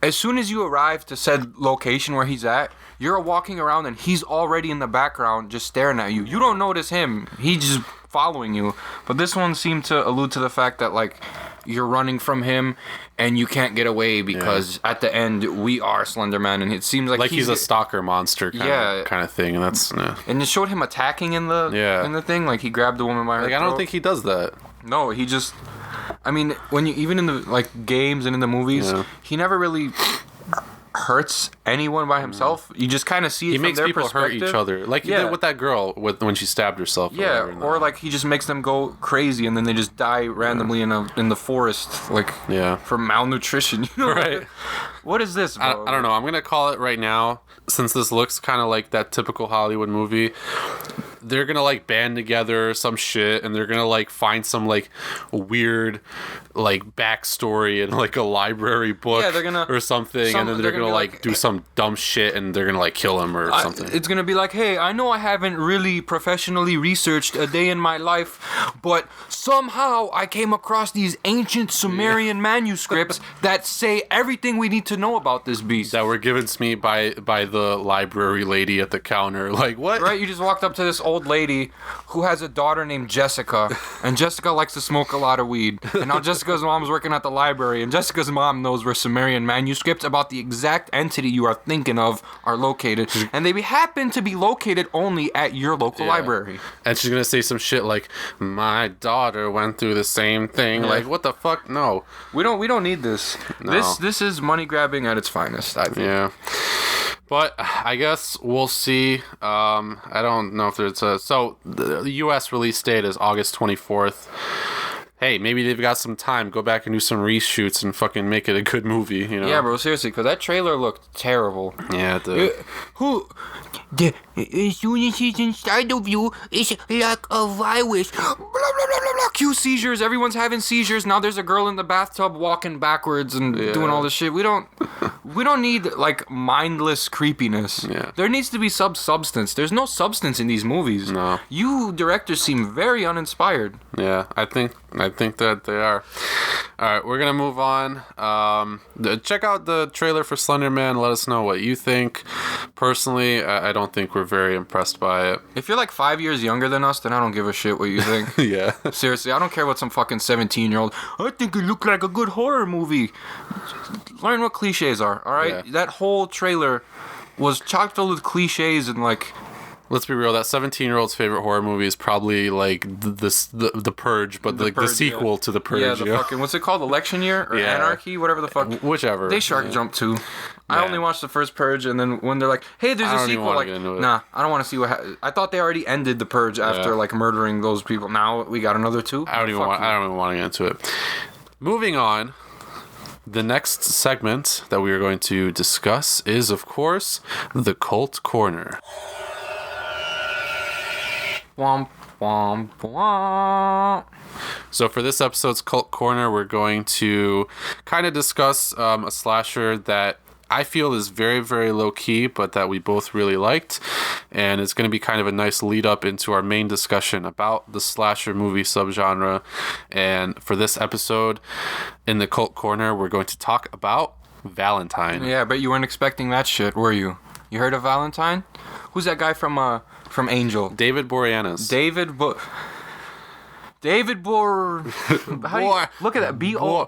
As soon as you arrive to said location where he's at, you're walking around and he's already in the background just staring at you. You don't notice him. He's just following you. But this one seemed to allude to the fact that like you're running from him and you can't get away because at the end we are Slender Man, and it seems like He's a stalker monster kind of thing, and that's and it showed him attacking in the thing, like he grabbed the woman by her like throat. I don't think he does that. No, he just, I mean, when you even in the like games and in the movies, he never really hurts anyone by himself. You just kind of see it He from makes their people hurt perspective. each other, like he did with that girl when she stabbed herself. Or like he just makes them go crazy and then they just die randomly in the forest, like from malnutrition. You know? Right. What is this, bro? I don't know. I'm gonna call it right now, since this looks kind of like that typical Hollywood movie. They're gonna like band together or some shit, and they're gonna like find some like weird like backstory in like a library book or something, and then they're gonna like do some dumb shit, and they're gonna like kill him or something. It's gonna be like, hey, I know I haven't really professionally researched a day in my life, but somehow I came across these ancient Sumerian manuscripts that say everything we need to know about this beast that were given to me by the library lady at the counter. Like, what? Right, you just walked up to this old lady who has a daughter named Jessica, and Jessica likes to smoke a lot of weed, and now Jessica's mom's working at the library, and Jessica's mom knows where Sumerian manuscripts about the exact entity you are thinking of are located, and they happen to be located only at your local library. And she's gonna say some shit like, my daughter went through the same thing. Like, what the fuck? No, we don't need this. No. This is money grabbing at its finest, I think. Yeah. But I guess we'll see. I don't know if there's a... So, the U.S. release date is August 24th. Hey, maybe they've got some time. Go back and do some reshoots and fucking make it a good movie, you know? Yeah, bro, seriously, because that trailer looked terrible. Yeah, it did. As soon as he's inside of you, it's like a virus. Blah, blah, blah, blah, blah. Cue seizures. Everyone's having seizures. Now there's a girl in the bathtub walking backwards and doing all this shit. We don't need like mindless creepiness. Yeah. There needs to be substance. There's no substance in these movies. No. You directors seem very uninspired. Yeah, I think that they are. All right, we're gonna move on. Check out the trailer for Slender Man. Let us know what you think. Personally, I don't think we're very impressed by it. If you're like 5 years younger than us, then I don't give a shit what you think. Yeah. Seriously, I don't care what some fucking 17-year-old. I think it looked like a good horror movie. Learn what cliches are. All right, that whole trailer was chock full with cliches and like. Let's be real. That 17-year-old's favorite horror movie is probably like the Purge, but the sequel to the Purge. Yeah, the fucking what's it called? Election Year or Anarchy, whatever the fuck. Whichever. They shark jumped too. I only watched the first Purge, and then when they're like, "Hey, there's a sequel," like, nah, I don't want to see what. I thought they already ended the Purge after like murdering those people. Now we got another two. I don't even want to get into it. Moving on. The next segment that we are going to discuss is, of course, the Cult Corner. Womp, womp, womp. So for this episode's Cult Corner, we're going to kind of discuss a slasher that I feel is very, very low key, but that we both really liked. And it's going to be kind of a nice lead up into our main discussion about the slasher movie subgenre. And for this episode, in the Cult Corner, we're going to talk about Valentine. Yeah, but you weren't expecting that shit, were you? You heard of Valentine? Who's that guy from Angel? David Boreanaz. Look at that.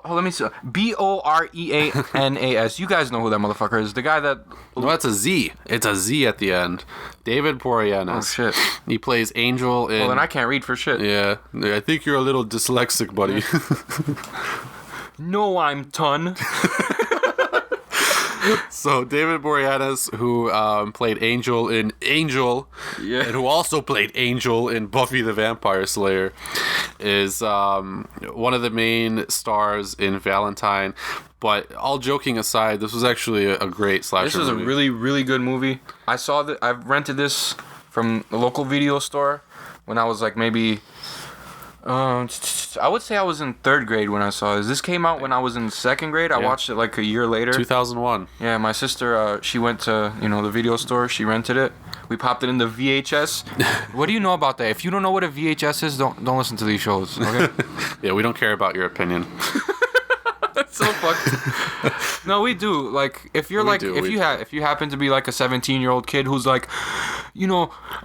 Let me see. Boreanas. You guys know who that motherfucker is. The guy that. No, that's a Z. It's a Z at the end. David Boreanaz. Oh shit. He plays Angel in. Well, then I can't read for shit. Yeah, I think you're a little dyslexic, buddy. No, I'm ton. So David Boreanaz, who played Angel in Angel, and who also played Angel in Buffy the Vampire Slayer, is one of the main stars in Valentine. But all joking aside, this was actually a great slasher This was movie. a really, really good movie. I rented this from the local video store when I was like maybe... I would say I was in 3rd grade when I saw this. This came out when I was in 2nd grade. I watched it like a year later. 2001. Yeah, my sister, she went to, the video store. She rented it. We popped it in the VHS. What do you know about that? If you don't know what a VHS is, don't listen to these shows, okay? Yeah, we don't care about your opinion. That's so fucked. No, we do. Like, if you're if you happen to be like a 17-year-old kid who's like,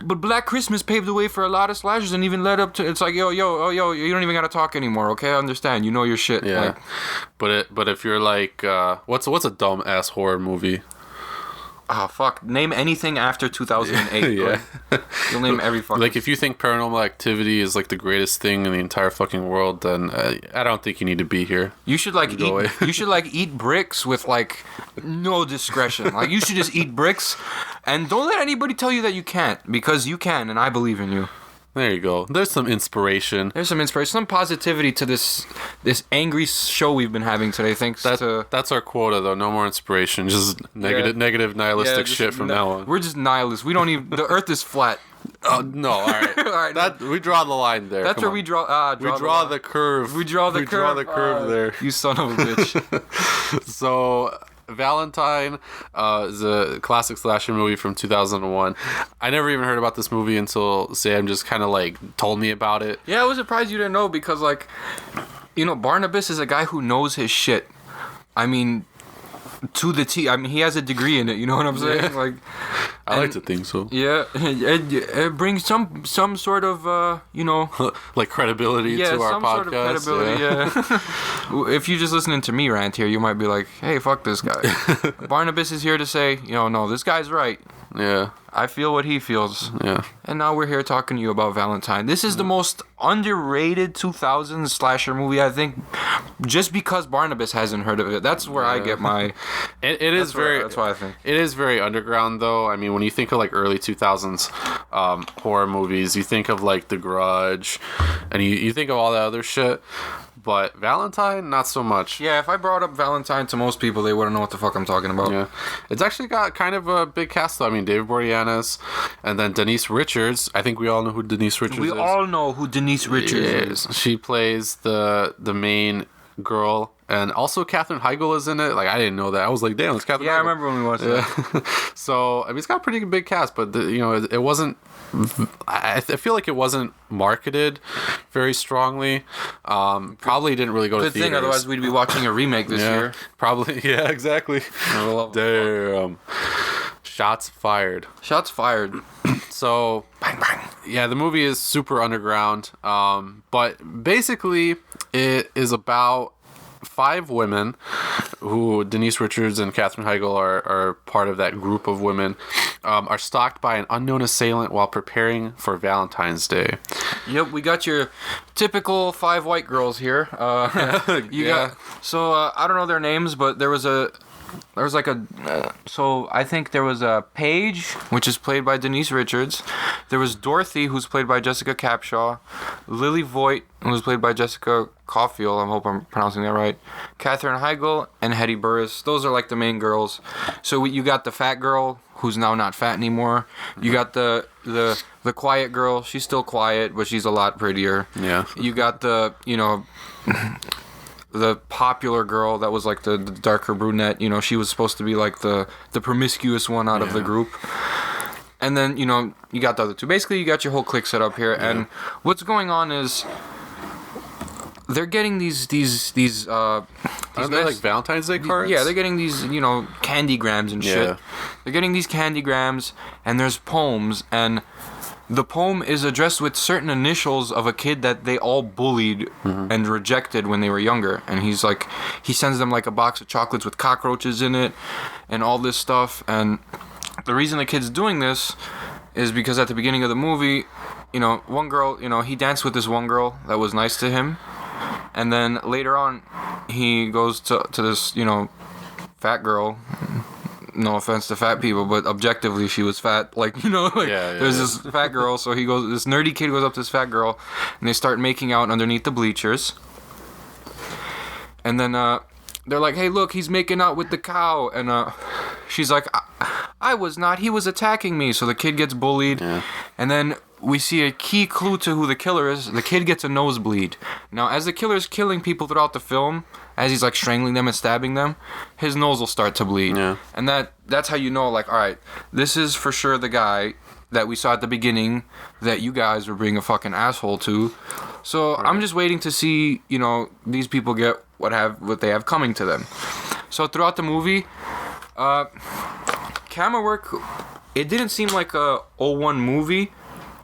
but Black Christmas paved the way for a lot of slashers and even led up to. It's like, yo, you don't even gotta talk anymore, okay? I understand. You know your shit. Yeah. Like, but if you're like, what's a dumb ass horror movie? Oh, fuck. Name anything after 2008. Yeah. You'll name every fucking... Like, if you think Paranormal Activity is, like, the greatest thing in the entire fucking world, then I don't think you need to be here. You should, like, eat bricks with, like, no discretion. Like, you should just eat bricks, and don't let anybody tell you that you can't, because you can, and I believe in you. There you go. There's some inspiration. Some positivity to this angry show we've been having today. Thanks to... That's our quota, though. No more inspiration. Just negative, nihilistic shit from now on. We're just nihilists. We don't even... The Earth is flat. Oh, no, all right. All right. We draw the line there. That's where we draw... we draw the curve. We draw the curve there. You son of a bitch. So... Valentine is a classic slasher movie from 2001. I never even heard about this movie until Sam just kind of like told me about it. Yeah, I was surprised you didn't know because like, Barnabas is a guy who knows his shit. I mean, to the T. I mean, he has a degree in it. You know what I'm saying? Yeah. Like, I like to think so. Yeah, it brings some sort of like credibility to our podcast. Sort of credibility. Yeah. If you're just listening to me rant here, you might be like, "Hey, fuck this guy." Barnabas is here to say, no, this guy's right. Yeah. I feel what he feels. Yeah. And now we're here talking to you about Valentine. This is the most underrated 2000s slasher movie, I think, just because Barnabas hasn't heard of it. That's where I get my... That's why I think. It is very underground, though. I mean, when you think of, like, early 2000s horror movies, you think of, like, The Grudge, and you think of all that other shit. But Valentine, not so much. Yeah, if I brought up Valentine to most people, they wouldn't know what the fuck I'm talking about. Yeah. It's actually got kind of a big cast, though. I mean, David Boreanaz, and then Denise Richards. I think we all know who Denise Richards is. We all know who Denise Richards is. She plays the main girl. And also Katherine Heigl is in it. Like, I didn't know that. I was like, damn, it's Katherine Heigl. I remember when we watched that. So, I mean, it's got a pretty big cast, but, it wasn't... I feel like it wasn't marketed very strongly. Probably didn't really go to theaters. Good thing, otherwise we'd be watching a remake this year. Probably, yeah, exactly. Damn. Shots fired. Shots fired. So, bang, bang. Yeah, the movie is super underground. But basically, it is about 5 women who Denise Richards and Katherine Heigl are part of that group of women, are stalked by an unknown assailant while preparing for Valentine's Day. Yep, we got your typical 5 white girls here. So I don't know their names, but there was I think there was a Paige, which is played by Denise Richards. There was Dorothy, who's played by Jessica Capshaw. Lily Voigt, who's played by Jessica Caulfield. I hope I'm pronouncing that right. Katherine Heigl and Hetty Burris. Those are like the main girls. So you got the fat girl, who's now not fat anymore. You got the quiet girl. She's still quiet, but she's a lot prettier. Yeah. You got the the popular girl that was like the darker brunette. You know, she was supposed to be like the promiscuous one out of the group. And then, you know, you got the other two. Basically, you got your whole clique set up here. Yeah. And what's going on is they're getting these are they like Valentine's Day cards? Yeah, they're getting these, you know, candygrams and shit. They're getting these candygrams, and there's poems, and the poem is addressed with certain initials of a kid that they all bullied and rejected when they were younger. And he's like, he sends them like a box of chocolates with cockroaches in it and all this stuff. And the reason the kid's doing this is because at the beginning of the movie, you know, one girl, you know, he danced with this one girl that was nice to him. And then later on, he goes to this, you know, fat girl. No offense to fat people, but objectively she was fat. Like, you know, like there's this fat girl. So this nerdy kid goes up to this fat girl, and they start making out underneath the bleachers. And then they're like, hey, look, he's making out with the cow. And she's like, I was not. He was attacking me. So the kid gets bullied. Yeah. And then we see a key clue to who the killer is. The kid gets a nosebleed. Now, as the killer's killing people throughout the film, as he's like strangling them and stabbing them, his nose will start to bleed. Yeah. And that's how you know, like, all right, this is for sure the guy that we saw at the beginning that you guys were being a fucking asshole to. So right. I'm just waiting to see, you know, these people get what they have coming to them. So throughout the movie, camera work, it didn't seem like a 01 movie.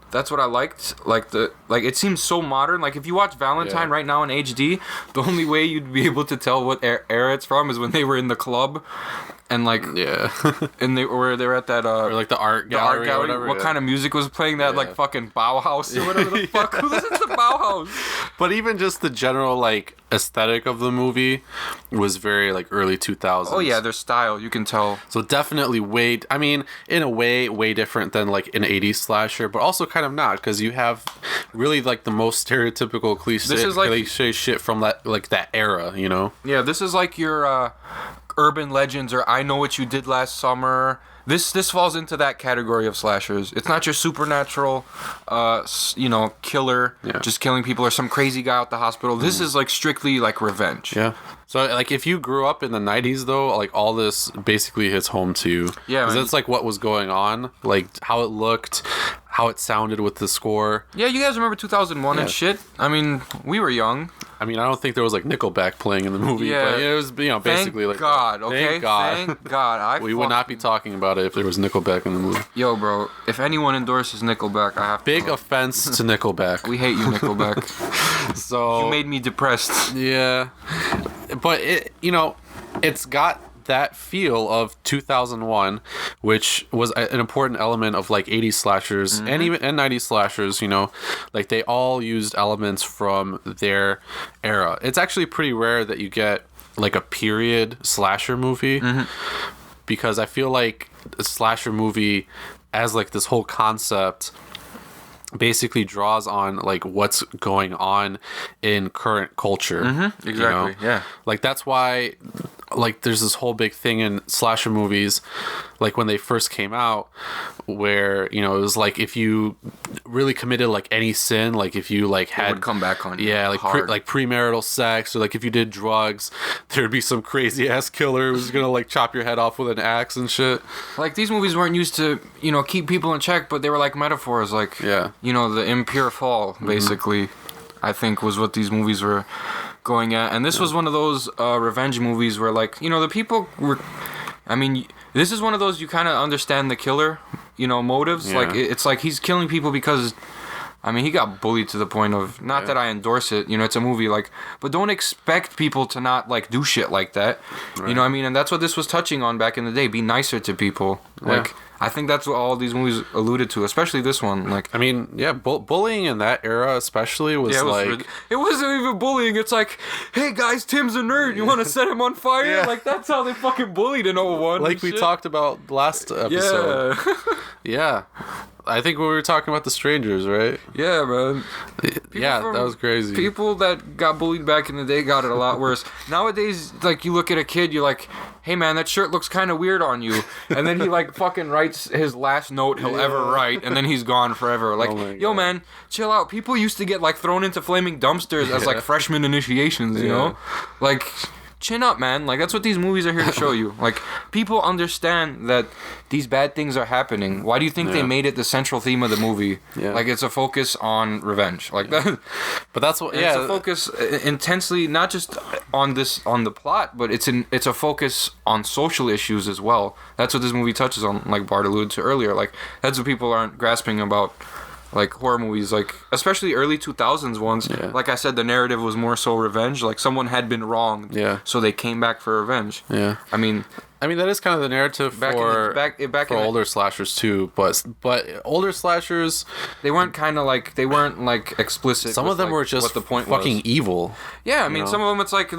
That's what I liked. Like it seems so modern. Like if you watch Valentine right now in HD, the only way you'd be able to tell what era it's from is when they were in the club, and like and they were at that or like the art gallery. Or whatever, what kind of music was playing? That like fucking Bauhaus or whatever the fuck. Who listens to Bauhaus? But even just the general like aesthetic of the movie was very like early 2000s. Oh yeah, their style, you can tell. So definitely in a way different than like an 80s slasher, but also kind of not, because you have really like the most stereotypical cliche shit from that era, you know? Yeah, this is like your urban legends or I Know What You Did Last Summer. This falls into that category of slashers. It's not your supernatural, killer just killing people or some crazy guy out the hospital. This is like strictly like revenge. Yeah. So like if you grew up in the 90s though, like all this basically hits home to you. Yeah. Because that's like what was going on, like how it looked, how it sounded with the score. Yeah, you guys remember 2001 and shit? I mean, we were young. I mean, I don't think there was like Nickelback playing in the movie, but it was, you know, basically Thank like God, okay? Thank God. Thank God. We would not be talking about it if there was Nickelback in the movie. Yo, bro, if anyone endorses Nickelback, I have to. Big offense to Nickelback. We hate you, Nickelback. So you made me depressed. Yeah. But it's got that feel of 2001, which was an important element of like 80s slashers and 90s slashers, you know, like they all used elements from their era. It's actually pretty rare that you get like a period slasher movie, because I feel like a slasher movie as like this whole concept basically draws on like what's going on in current culture. Exactly. You know? Yeah. Like that's why like there's this whole big thing in slasher movies, like when they first came out, where, you know, it was like if you really committed like any sin, like if you like had it would come back on you. Yeah, like premarital sex, or like if you did drugs, there'd be some crazy ass killer who's gonna like chop your head off with an axe and shit. Like these movies weren't used to, you know, keep people in check, but they were like metaphors, like you know, the impure fall basically. I think was what these movies were going at, and this was one of those revenge movies where, like, you know, the people were, I mean, this is one of those you kind of understand the killer, you know, motives. Like it's like he's killing people because, I mean, he got bullied to the point of, not that I endorse it, you know, it's a movie, like, but don't expect people to not like do shit like that, you know what I mean? And that's what this was touching on back in the day. Be nicer to people. Like I think that's what all these movies alluded to, especially this one. Like, I mean, bullying in that era especially was it wasn't even bullying. It's like, hey guys, Tim's a nerd. You want to set him on fire? Like that's how they fucking bullied in 01. Like we talked about last episode. Yeah. I think we were talking about The Strangers, right? Yeah, man. Yeah, from- that was crazy. People that got bullied back in the day got it a lot worse. Nowadays, like, you look at a kid, you're like, hey, man, that shirt looks kind of weird on you. And then he, like, fucking writes his last note he'll ever write, and then he's gone forever. Like, my yo, God. man, chill out. People used to get, like, thrown into flaming dumpsters as, like, freshman initiations, you know? Like, chin up, man. Like, that's what these movies are here to show you. Like, people understand that these bad things are happening. Why do you think they made it the central theme of the movie? Yeah. Like, it's a focus on revenge. Like, that. But that's what. It's a focus intensely, not just on the plot, but it's a focus on social issues as well. That's what this movie touches on, like Bart alluded to earlier. Like, that's what people aren't grasping about, like, horror movies, like, especially early 2000s ones. Yeah. Like I said, the narrative was more so revenge. Like, someone had been wronged, Yeah. so they came back for revenge. Yeah. I mean, that is kind of the narrative Back in for the- back in the- older slashers too. But older slashers, they weren't explicit. some with, of them like, were just what the point fucking was. evil. Yeah, I mean, know? some of them it's like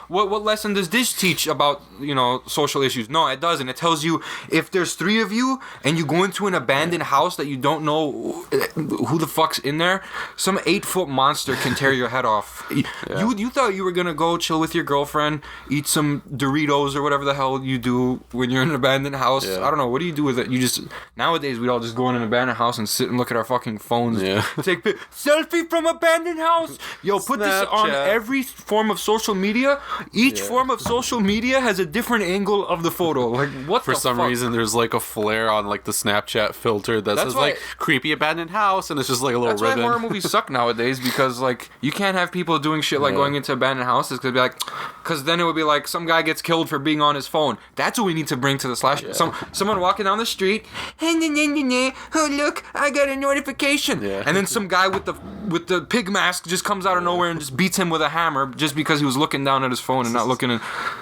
what lesson does this teach about, you know, social issues? No, it doesn't. It tells you if there's 3 of you and you go into an abandoned house that you don't know who the fuck's in there, some 8-foot monster can tear your head off. You thought you were gonna go chill with your girlfriend, eat some Doritos or whatever the hell you do when you're in an abandoned house. Yeah. I don't know. What do you do with it? You just nowadays we all just go in an abandoned house and sit and look at our fucking phones. Yeah. Take selfie from abandoned house. Yo, put this on Snapchat. every form of social media. Each form of social media has a different angle of the photo. Like, what For the some fuck? reason, there's like a flare on like the Snapchat filter that says why- like creepy abandoned house, and it's just like a little That's why ribbon. horror movies suck nowadays, because like you can't have people doing shit like going into abandoned houses because then it would be like some guy gets killed for being on his phone. That's what we need to bring to the slasher. Someone walking down the street, oh look, I got a notification, Yeah. and then some guy with the pig mask just comes out of nowhere and just beats him with a hammer just because he was looking down at his phone and not looking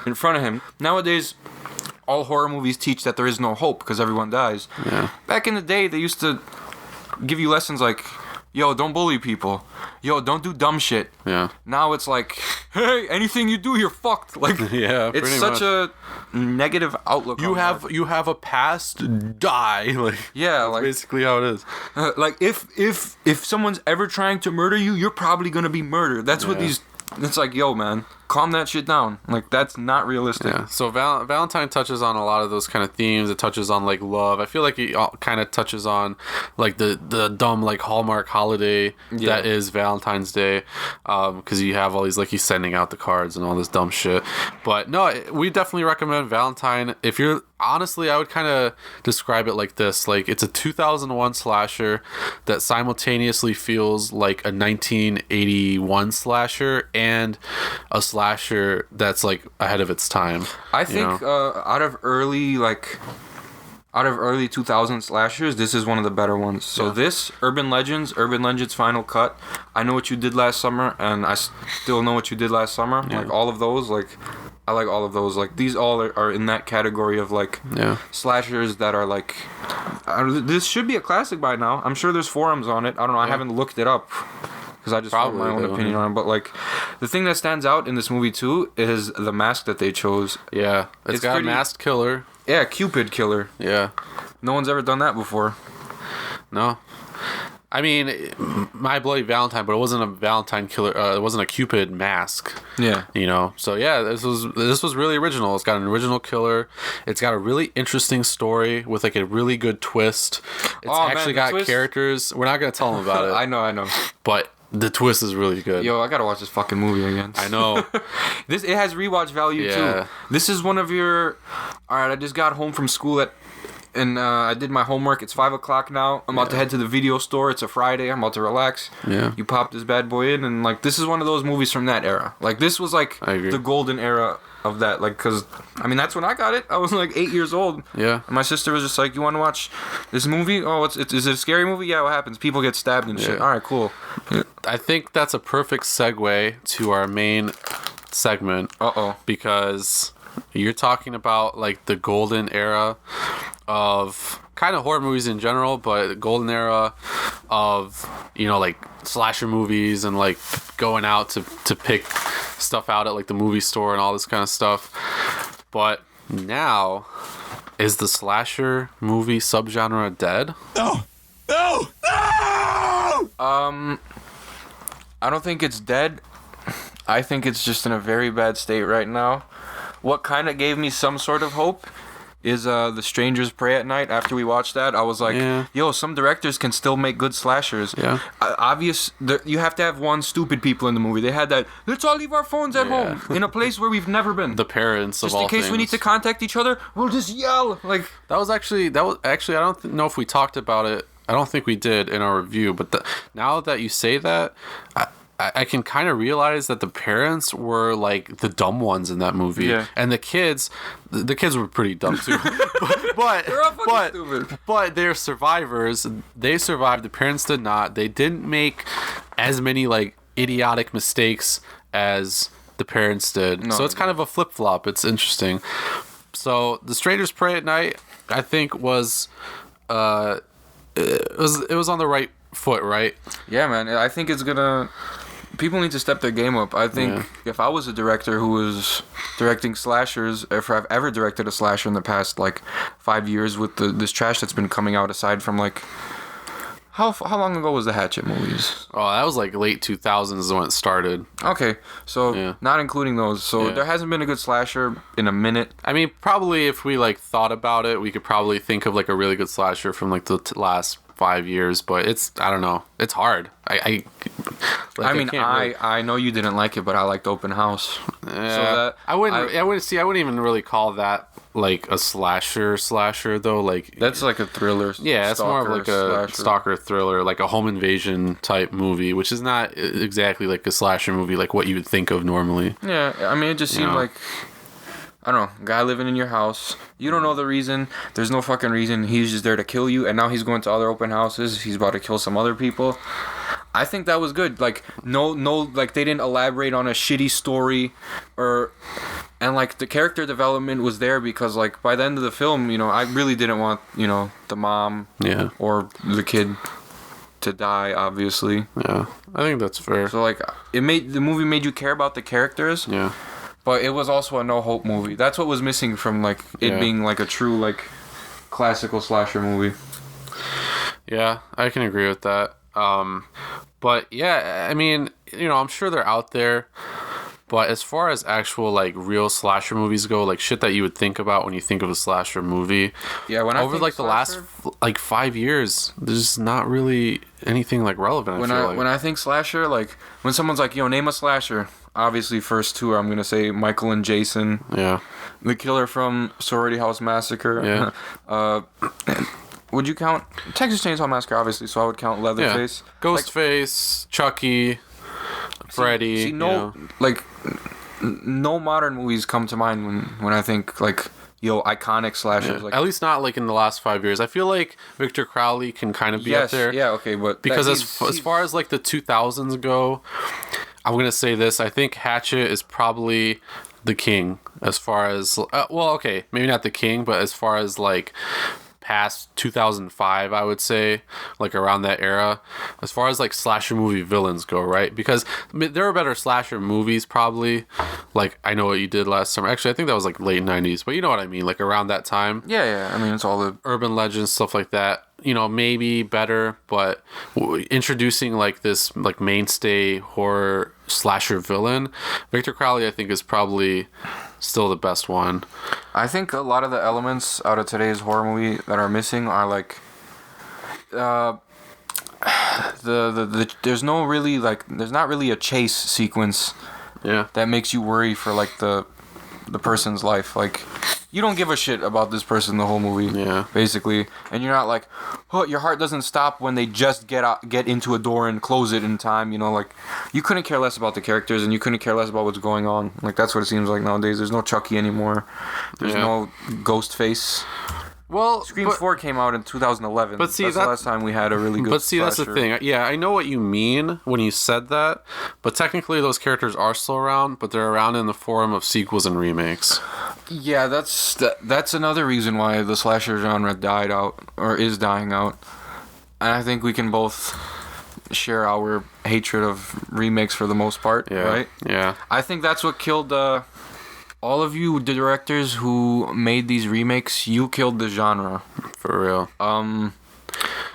in front of him. Nowadays, all horror movies teach that there is no hope because everyone dies. Yeah. Back in the day, they used to give you lessons like, yo, don't bully people. Yo, don't do dumb shit. Yeah. Now it's like, hey, anything you do, you're fucked. Like, Yeah, it's pretty such much. a negative outlook. You on have life. you have a past, die. Like, Yeah, that's like basically how it is. like if someone's ever trying to murder you, you're probably gonna be murdered. That's what Yeah. these. It's like, yo, man, calm that shit down. Like, that's not realistic. Yeah. So Valentine touches on a lot of those kind of themes. It touches on like love. I feel like it kind of touches on like the dumb like Hallmark holiday that is Valentine's Day, because you have all these like he's sending out the cards and all this dumb shit. But no, we definitely recommend Valentine if you're. Honestly, I would kind of describe it like this. Like, it's a 2001 slasher that simultaneously feels like a 1981 slasher and a slasher that's, like, ahead of its time. I think out of early 2000 slashers, this is one of the better ones. So this, Urban Legends Final Cut, I Know What You Did Last Summer, and I Still Know What You Did Last Summer. Like, all of those, like, I like all of those. Like, these all are in that category of, like, slashers that are, like... this should be a classic by now. I'm sure there's forums on it. I don't know. I haven't looked it up because I just formed my own opinion on it. But, like, the thing that stands out in this movie, too, is the mask that they chose. Yeah. It's got pretty- a masked killer. Yeah, Cupid Killer. Yeah. No one's ever done that before. No. I mean, My Bloody Valentine, but it wasn't a Valentine killer. It wasn't a Cupid mask. Yeah. You know. So yeah, this was really original. It's got an original killer. It's got a really interesting story with like a really good twist. It's actually got twist? characters. We're not gonna tell them about it. I know. But the twist is really good. Yo, I gotta watch this fucking movie again. I know. It has rewatch value Yeah. too. This is one of your. All right, I just got home from school and I did my homework. It's 5:00 now. I'm about to head to the video store. It's a Friday. I'm about to relax. Yeah. You pop this bad boy in, and like this is one of those movies from that era. Like this was like I agree. the golden era of that. Like, cause I mean that's when I got it. I was like 8 years old. Yeah. And my sister was just like, "You want to watch this movie? Oh, is it a scary movie? Yeah. What happens? People get stabbed and shit. Yeah. All right, cool. I think that's a perfect segue to our main segment. Because you're talking about like the golden era of kind of horror movies in general, but the golden era of, you know, like slasher movies and like going out to pick stuff out at like the movie store and all this kind of stuff. But now, is the slasher movie subgenre dead? I don't think it's dead. I think it's just in a very bad state right now. What kind of gave me some sort of hope is The Strangers Pray at Night. After we watched that, I was like, yo, some directors can still make good slashers. Yeah. You have to have one stupid people in the movie. They had that, let's all leave our phones at home in a place where we've never been. The parents of all just in case we need to contact each other, we'll just yell. Like that was actually I don't know if we talked about it. I don't think we did in our review, but now that you say that, I can kind of realize that the parents were like the dumb ones in that movie, and the kids were pretty dumb too. but they're survivors. They survived. The parents did not. They didn't make as many like idiotic mistakes as the parents did. So it's kind of a flip flop. It's interesting. So The Strangers Pray at Night, I think was it was on the right foot, right? Yeah, man. I think it's gonna. People need to step their game up. I think if I was a director who was directing slashers, if I've ever directed a slasher in the past like 5 years with this trash that's been coming out, aside from like how long ago was the Hatchet movies? Oh, that was like late 2000s is when it started. Okay, so not including those. So there hasn't been a good slasher in a minute. I mean, probably if we like thought about it, we could probably think of like a really good slasher from like the last 5 years, but I don't know. It's hard. I know you didn't like it, but I liked Open House. Yeah, so I wouldn't even really call that like a slasher though. Like that's like a thriller. Yeah, it's more of like a stalker thriller, like a home invasion type movie, which is not exactly like a slasher movie like what you would think of normally. Yeah, I mean, it just seemed like, I don't know, guy living in your house. You don't know the reason. There's no fucking reason. He's just there to kill you, and now he's going to other open houses. He's about to kill some other people. I think that was good. Like, no, like they didn't elaborate on a shitty story, and like the character development was there because like by the end of the film, I really didn't want the mom or the kid to die. Obviously. Yeah, I think that's fair. So like the movie made you care about the characters. Yeah. But it was also a no-hope movie. That's what was missing from, like, it being, like, a true, like, classical slasher movie. Yeah, I can agree with that. But, yeah, I mean, I'm sure they're out there. But as far as actual, like, real slasher movies go, like, shit that you would think about when you think of a slasher movie. Yeah, when I over, like, the last, like, 5 years, there's not really anything, like, relevant, When I think slasher, like, when someone's like, name a slasher... Obviously, first two, I'm going to say Michael and Jason. Yeah. The killer from Sorority House Massacre. Yeah. Would you count... Texas Chainsaw Massacre, obviously, so I would count Leatherface. Yeah. Ghostface, Chucky, Freddy. No modern movies come to mind when I think, like... iconic slashers. Yeah. Like, at least not like in the last 5 years. I feel like Victor Crowley can kind of be up there. Yeah, okay, but because as far as like the 2000s go, I'm gonna say this. I think Hatchet is probably the king as far as maybe not the king, but as far as like past 2005, I would say, like around that era, as far as like slasher movie villains go, right? Because there are better slasher movies probably, like I Know What You Did Last Summer. Actually, I think that was like late 90s, but you know what I mean, like around that time. Yeah, I mean, it's all the urban legends, stuff like that, maybe better, but introducing like this like mainstay horror slasher villain, Victor Crowley I think is probably still the best one. I think a lot of the elements out of today's horror movie that are missing are like there's not really a chase sequence that makes you worry for like the person's life. Like, you don't give a shit about this person the whole movie, basically, and you're not like, your heart doesn't stop when they just get into a door and close it in time. Like, you couldn't care less about the characters, and you couldn't care less about what's going on. Like, that's what it seems like nowadays. There's no Chucky anymore. There's no Ghostface. Well, Scream 4 came out in 2011. But see, that's the last time we had a really good. But see, slasher. That's the thing. Yeah, I know what you mean when you said that. But technically, those characters are still around, but they're around in the form of sequels and remakes. Yeah, that's another reason why the slasher genre died out or is dying out. And I think we can both share our hatred of remakes for the most part, right? Yeah. I think that's what killed all of you directors who made these remakes. You killed the genre. For real.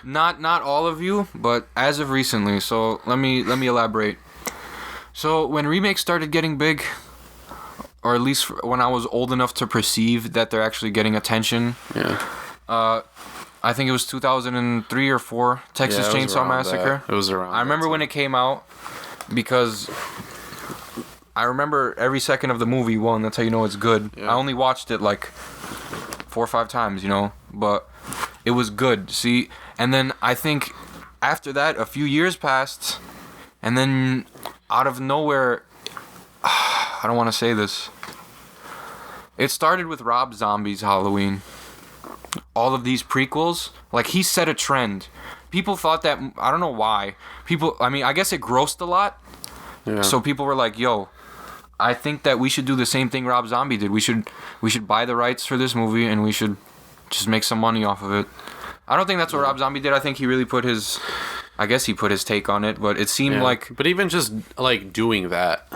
Not all of you, but as of recently. So let me elaborate. So when remakes started getting big, or at least when I was old enough to perceive that they're actually getting attention. Yeah. I think it was 2003 or 4, Texas Chainsaw Massacre. It was around. I remember when it came out because I remember every second of the movie. One, that's how you know it's good. Yeah. I only watched it like 4 or 5 times, but it was good. See, and then I think after that, a few years passed, and then out of nowhere, I don't want to say this. It started with Rob Zombie's Halloween. All of these prequels, like he set a trend. People thought that, I don't know why. I guess it grossed a lot. Yeah. So people were like, yo, I think that we should do the same thing Rob Zombie did. We should buy the rights for this movie and we should just make some money off of it. I don't think that's what Rob Zombie did. I think he really put his take on it, but it seemed like... But even just, like, doing that.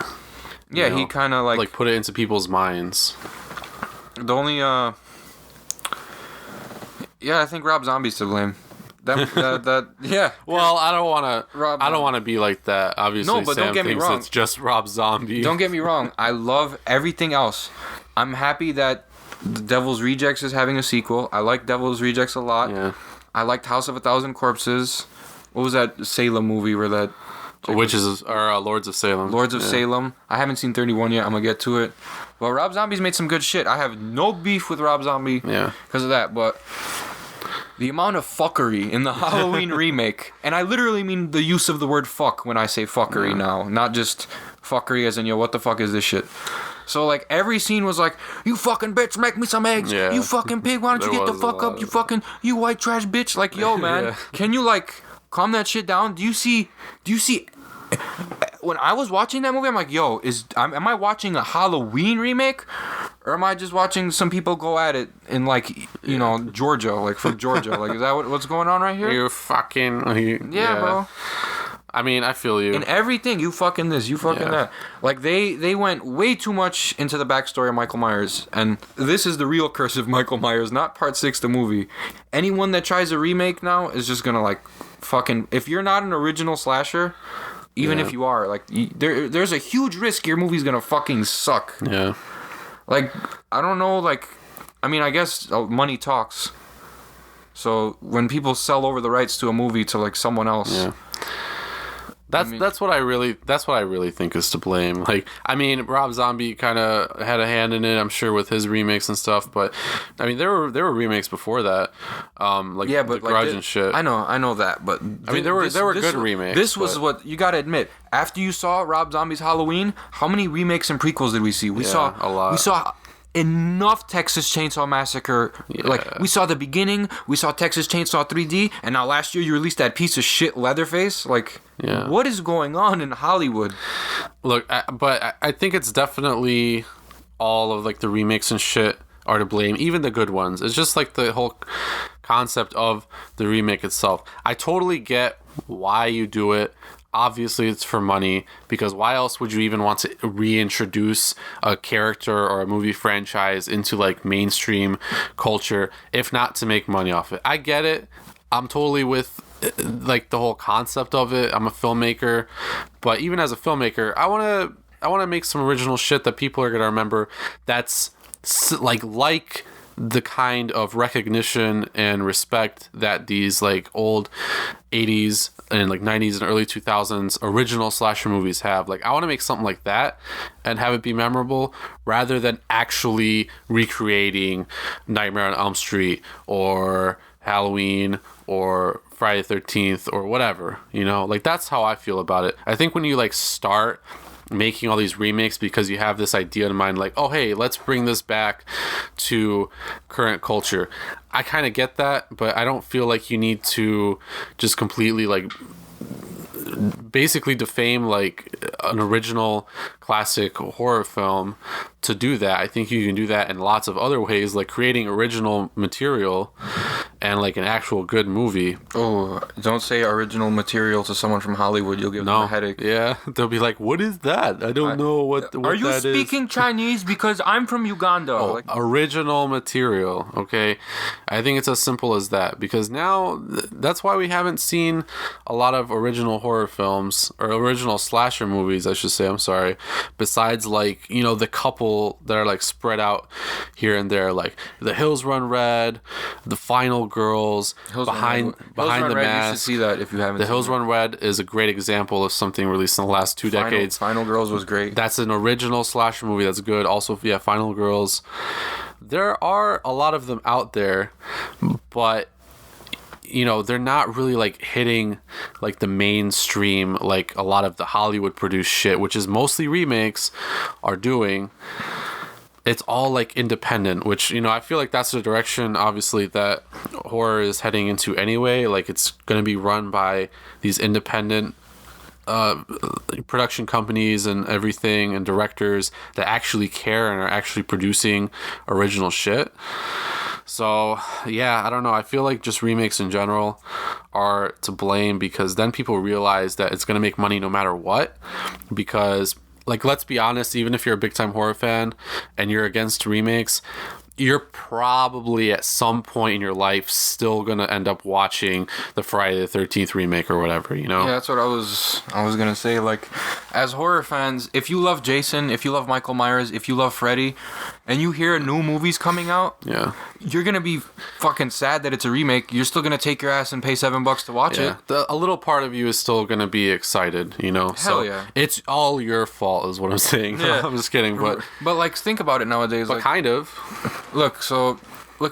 Yeah, he kind of, like... Like, put it into people's minds. The only, Yeah, I think Rob Zombie's to blame. Yeah. Well, I don't want to be like that. Obviously, No, but Sam don't get me thinks wrong. it's just Rob Zombie. Don't get me wrong. I love everything else. I'm happy that The Devil's Rejects is having a sequel. I like Devil's Rejects a lot. Yeah. I liked House of a Thousand Corpses. What was that Salem movie where that... Witches or Lords of Salem. Lords of Salem. I haven't seen 31 yet. I'm going to get to it. But Rob Zombie's made some good shit. I have no beef with Rob Zombie because of that. But the amount of fuckery in the Halloween remake, and I literally mean the use of the word fuck when I say fuckery now, not just fuckery as in, yo, what the fuck is this shit? So, like, every scene was like, you fucking bitch, make me some eggs. Yeah. You fucking pig, why don't you get the fuck up, you white trash bitch. Like, yo, man, can you, like, calm that shit down? Do you see... When I was watching that movie, I'm like, yo, am I watching a Halloween remake? Or am I just watching some people go at it in, like, Georgia, like, from Georgia? Like, is that what's going on right here? You fucking... Yeah, bro. I mean, I feel you. In everything, you fucking this, you fucking that. Like, they went way too much into the backstory of Michael Myers. And this is the real curse of Michael Myers, not Part 6, the movie. Anyone that tries a remake now is just gonna, like, fucking... If you're not an original slasher... Even if you are, like, there's a huge risk your movie's gonna fucking suck. Yeah. Like, I don't know, like, I mean, I guess money talks. So when people sell over the rights to a movie to, like, someone else, That's what I really think is to blame. Like, I mean, Rob Zombie kind of had a hand in it, I'm sure, with his remakes and stuff. But I mean, there were remakes before that, like the Grudge and shit. I know that, but I mean, there were good remakes. This was what you gotta admit. After you saw Rob Zombie's Halloween, how many remakes and prequels did we see? We saw a lot. We saw enough Texas Chainsaw Massacre. Like, we saw the beginning, we saw Texas Chainsaw 3D, and now last year you released that piece of shit Leatherface. Like, what is going on in Hollywood? Look, but I think it's definitely all of, like, the remakes and shit are to blame, even the good ones. It's just, like, the whole concept of the remake itself. I totally get why you do it. Obviously, it's for money, because why else would you even want to reintroduce a character or a movie franchise into, like, mainstream culture if not to make money off it? I get it. I'm totally with, like, the whole concept of it. I'm a filmmaker, but even as a filmmaker, I want to make some original shit that people are going to remember that's like the kind of recognition and respect that these, like, old 80s and, like, 90s and early 2000s original slasher movies have. Like, I want to make something like that and have it be memorable rather than actually recreating Nightmare on Elm Street or Halloween or Friday the 13th or whatever, like, that's how I feel about it. I think when you, like, start making all these remakes because you have this idea in mind, like, oh, hey, let's bring this back to current culture. I kind of get that, but I don't feel like you need to just completely, like, basically defame, like, an original classic horror film to do that. I think you can do that in lots of other ways, like creating original material and like an actual good movie. Oh, don't say original material to someone from Hollywood. You'll give them a headache. Yeah, they'll be like, "What is that? I don't know what Are you that is." speaking Chinese? Because I'm from Uganda. Oh, original material, okay? I think it's as simple as that, because now that's why we haven't seen a lot of original horror films, or original slasher movies, I should say, I'm sorry, besides like, you know, the couple that are like spread out here and there, like The Hills Run Red, The Final Girls, Behind the Mask. You should see that if you haven't. The Hills Run Red is a great example of something released in the last two decades. Final Girls was great. That's an original slasher movie that's good. Also, yeah, Final Girls. There are a lot of them out there, but you know, they're not really like hitting like the mainstream like a lot of the Hollywood produced shit, which is mostly remakes, are doing. It's all like independent, which, you know, I feel like that's the direction obviously that horror is heading into anyway. Like, it's going to be run by these independent production companies and everything, and directors that actually care and are actually producing original shit. So yeah, I don't know, I feel like just remakes in general are to blame, because then people realize that it's going to make money no matter what. Because, like, let's be honest, even if you're a big time horror fan and you're against remakes, you're probably at some point in your life still gonna end up watching the Friday the 13th remake or whatever, you know? Yeah, that's what I was gonna say. Like, as horror fans, if you love Jason, if you love Michael Myers, if you love Freddy, and you hear new movies coming out, yeah, you're gonna be fucking sad that it's a remake. You're still gonna take your ass and pay $7 to watch it. A little part of you is still gonna be excited, you know? Hell yeah. It's all your fault is what I'm saying. Yeah. I'm just kidding, but like, think about it nowadays. But like, kind of. Look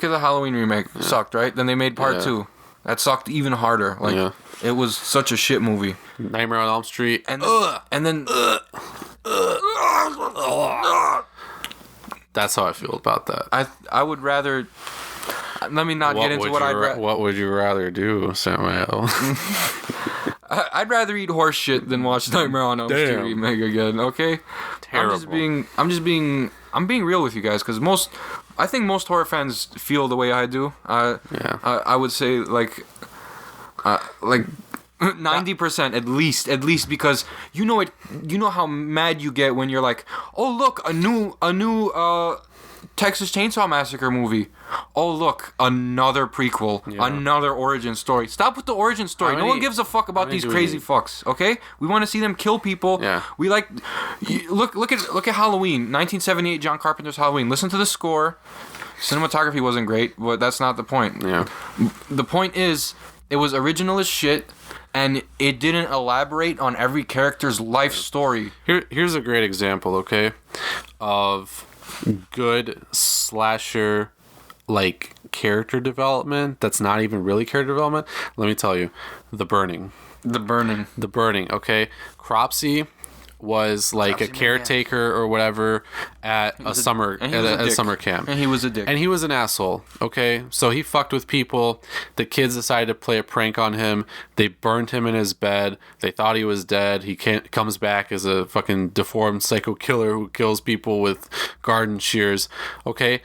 at the Halloween remake. Yeah. Sucked, right? Then they made part 2. That sucked even harder. Like, it was such a shit movie. Nightmare on Elm Street. And then that's how I feel about that. I would rather. Let me not get into what would you rather do, Samael? I'd rather eat horse shit than watch Nightmare on Elm Street remake again. Okay. Terrible. I'm being real with you guys, because I think most horror fans feel the way I do. I would say like 90% at least, because you know how mad you get when you're like, oh look, a new Texas Chainsaw Massacre movie. Oh look, another prequel, another origin story. Stop with the origin story. No one gives a fuck about these crazy fucks. Okay, we want to see them kill people. Yeah. We like look at Halloween, 1978, John Carpenter's Halloween. Listen to the score. Cinematography wasn't great, but that's not the point. Yeah. The point is, it was original as shit, and it didn't elaborate on every character's life story. Here's a great example, okay, of good slasher like character development that's not even really character development. Let me tell you, The Burning. Okay, Cropsy was like a caretaker or whatever at a summer camp, and he was a dick, and he was an asshole. Okay, so he fucked with people. The kids decided to play a prank on him. They burned him in his bed. They thought he was dead. He comes back as a fucking deformed psycho killer who kills people with garden shears. Okay,